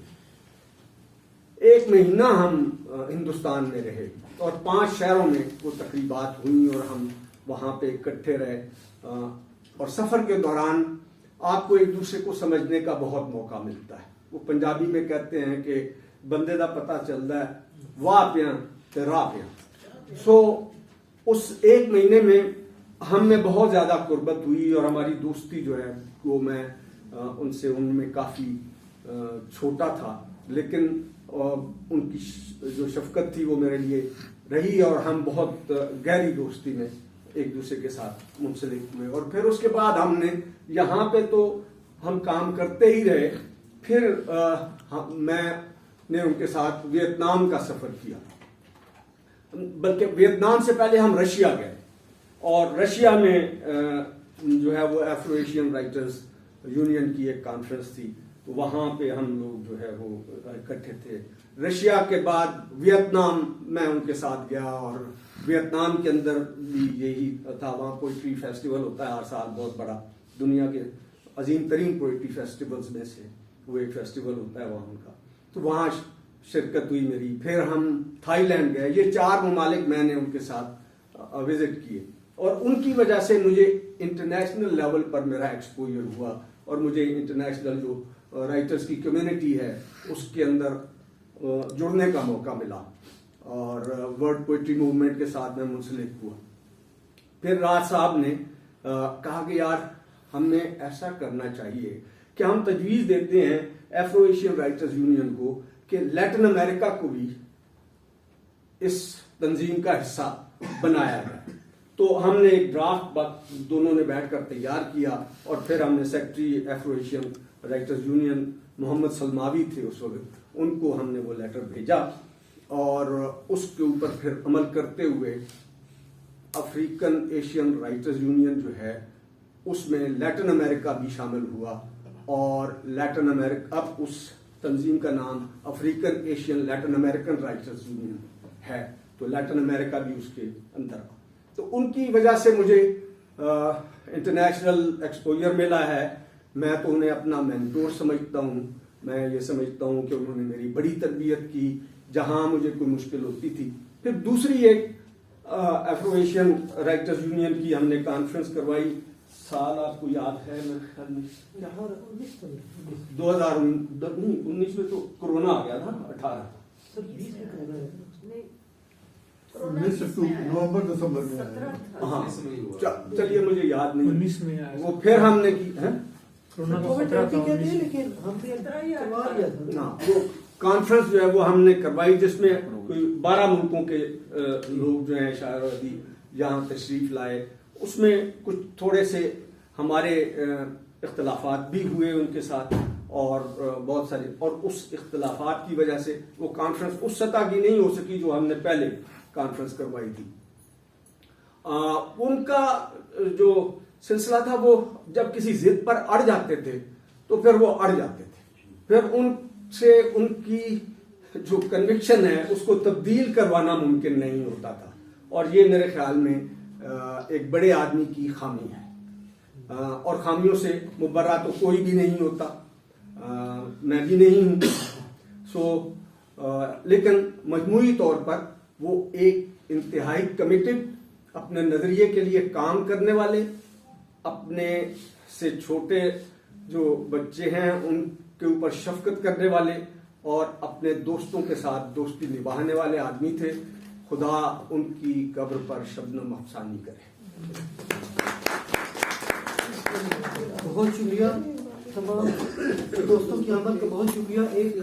1 مہینہ ہم ہندوستان میں رہے، اور 5 شہروں میں وہ تقریبات ہوئی، اور ہم وہاں پہ اکٹھے رہے، اور سفر کے دوران آپ کو ایک دوسرے کو سمجھنے کا بہت موقع ملتا ہے۔ وہ پنجابی میں کہتے ہیں کہ بندے دا پتہ چلتا ہے واہ پیاں تے راہ پیاں۔ سو اس 1 مہینے میں ہم میں بہت زیادہ قربت ہوئی، اور ہماری دوستی جو ہے وہ میں ان میں کافی چھوٹا تھا، لیکن ان کی جو شفقت تھی وہ میرے لیے رہی، اور ہم بہت گہری دوستی میں ایک دوسرے کے ساتھ منسلک ہوئے۔ اور پھر اس کے بعد ہم نے یہاں پہ تو ہم کام کرتے ہی رہے، پھر میں نے ان کے ساتھ ویتنام کا سفر کیا، بلکہ ویتنام سے پہلے ہم رشیا گئے، اور رشیا میں جو ہے وہ ایفرو ایشین رائٹرز یونین کی ایک کانفرنس تھی، تو وہاں پہ ہم لوگ جو ہے وہ اکٹھے تھے۔ رشیا کے بعد ویتنام میں ان کے ساتھ گیا، اور ویتنام کے اندر بھی یہی تھا، وہاں پوئٹری فیسٹیول ہوتا ہے ہر سال بہت بڑا، دنیا کے عظیم ترین پوئٹری فیسٹیولز میں سے وہ ایک فیسٹیول ہوتا ہے وہاں ان کا، تو وہاں شرکت ہوئی میری۔ پھر ہم تھائی لینڈ گئے، یہ 4 ممالک میں نے ان کے ساتھ وزٹ کیے، اور ان کی وجہ سے مجھے انٹرنیشنل لیول پر میرا ایکسپوجر ہوا، اور مجھے انٹرنیشنل جو رائٹرز کی کمیونٹی ہے اس کے اندر جڑنے کا موقع ملا، اور ورلڈ پوئٹری موومنٹ کے ساتھ میں منسلک ہوا۔ پھر راج صاحب نے کہا کہ یار ہمیں ایسا کرنا چاہیے کہ ہم تجویز دیتے ہیں ایفرو ایشین رائٹرز یونین کو کہ لیٹن امریکہ کو بھی اس تنظیم کا حصہ بنایا جائے۔ تو ہم نے ایک ڈرافٹ دونوں نے بیٹھ کر تیار کیا، اور پھر ہم نے secretary Afro Asian writers union Mohamed Salmawy تھے اس وقت، ان کو ہم نے وہ لیٹر بھیجا، اور اس کے اوپر پھر عمل کرتے ہوئے افریقن ایشین رائٹرز یونین جو ہے اس میں لیٹن امریکہ بھی شامل ہوا، اور لیٹن امریکہ اب اس تنظیم کا نام African Asian Latin American writers union ہے، تو لیٹن امریکہ بھی اس کے اندر۔ تو ان کی وجہ سے مجھے انٹرنیشنل ایکسپوجر ملا ہے، میں تو انہیں اپنا مینٹور سمجھتا ہوں، میں یہ سمجھتا ہوں کہ انہوں نے میری بڑی تربیت کی جہاں مجھے کوئی مشکل ہوتی تھی۔ پھر دوسری ایک ایفرو ایشین رائٹرز یونین کی ہم نے کانفرنس کروائی، سال آپ کو یاد ہے میرے خیال میں 2019 میں تو کرونا آ گیا تھا، 18 نومبر دسمبر میں، ہاں چلیے مجھے یاد نہیں، وہ پھر ہم نے کی وہ کانفرنس جو ہے وہ ہم نے کروائی، جس میں کوئی 12 ملکوں کے لوگ جو ہیں شاعر و ادیب یہاں تشریف لائے۔ اس میں کچھ تھوڑے سے ہمارے اختلافات بھی ہوئے ان کے ساتھ، اور بہت سارے، اور اس اختلافات کی وجہ سے وہ کانفرنس اس سطح کی نہیں ہو سکی جو ہم نے پہلے کانفرنس کروائی تھی۔ ان کا جو سلسلہ تھا وہ جب کسی ضد پر اڑ جاتے تھے تو پھر وہ اڑ جاتے تھے، پھر ان سے ان کی جو کنوکشن ہے اس کو تبدیل کروانا ممکن نہیں ہوتا تھا، اور یہ میرے خیال میں ایک بڑے آدمی کی خامی ہے، اور خامیوں سے مبرہ تو کوئی بھی نہیں ہوتا، میں بھی نہیں ہوں. لیکن مجموعی طور پر وہ ایک انتہائی کمیٹڈ، اپنے نظریے کے لیے کام کرنے والے، اپنے سے چھوٹے جو بچے ہیں ان کے اوپر شفقت کرنے والے، اور اپنے دوستوں کے ساتھ دوستی نبھانے والے آدمی تھے. خدا ان کی قبر پر شبنم افسانی کرے. بہت شکریہ تمام دوستوں کی آمد کا، بہت شکریہ. ایک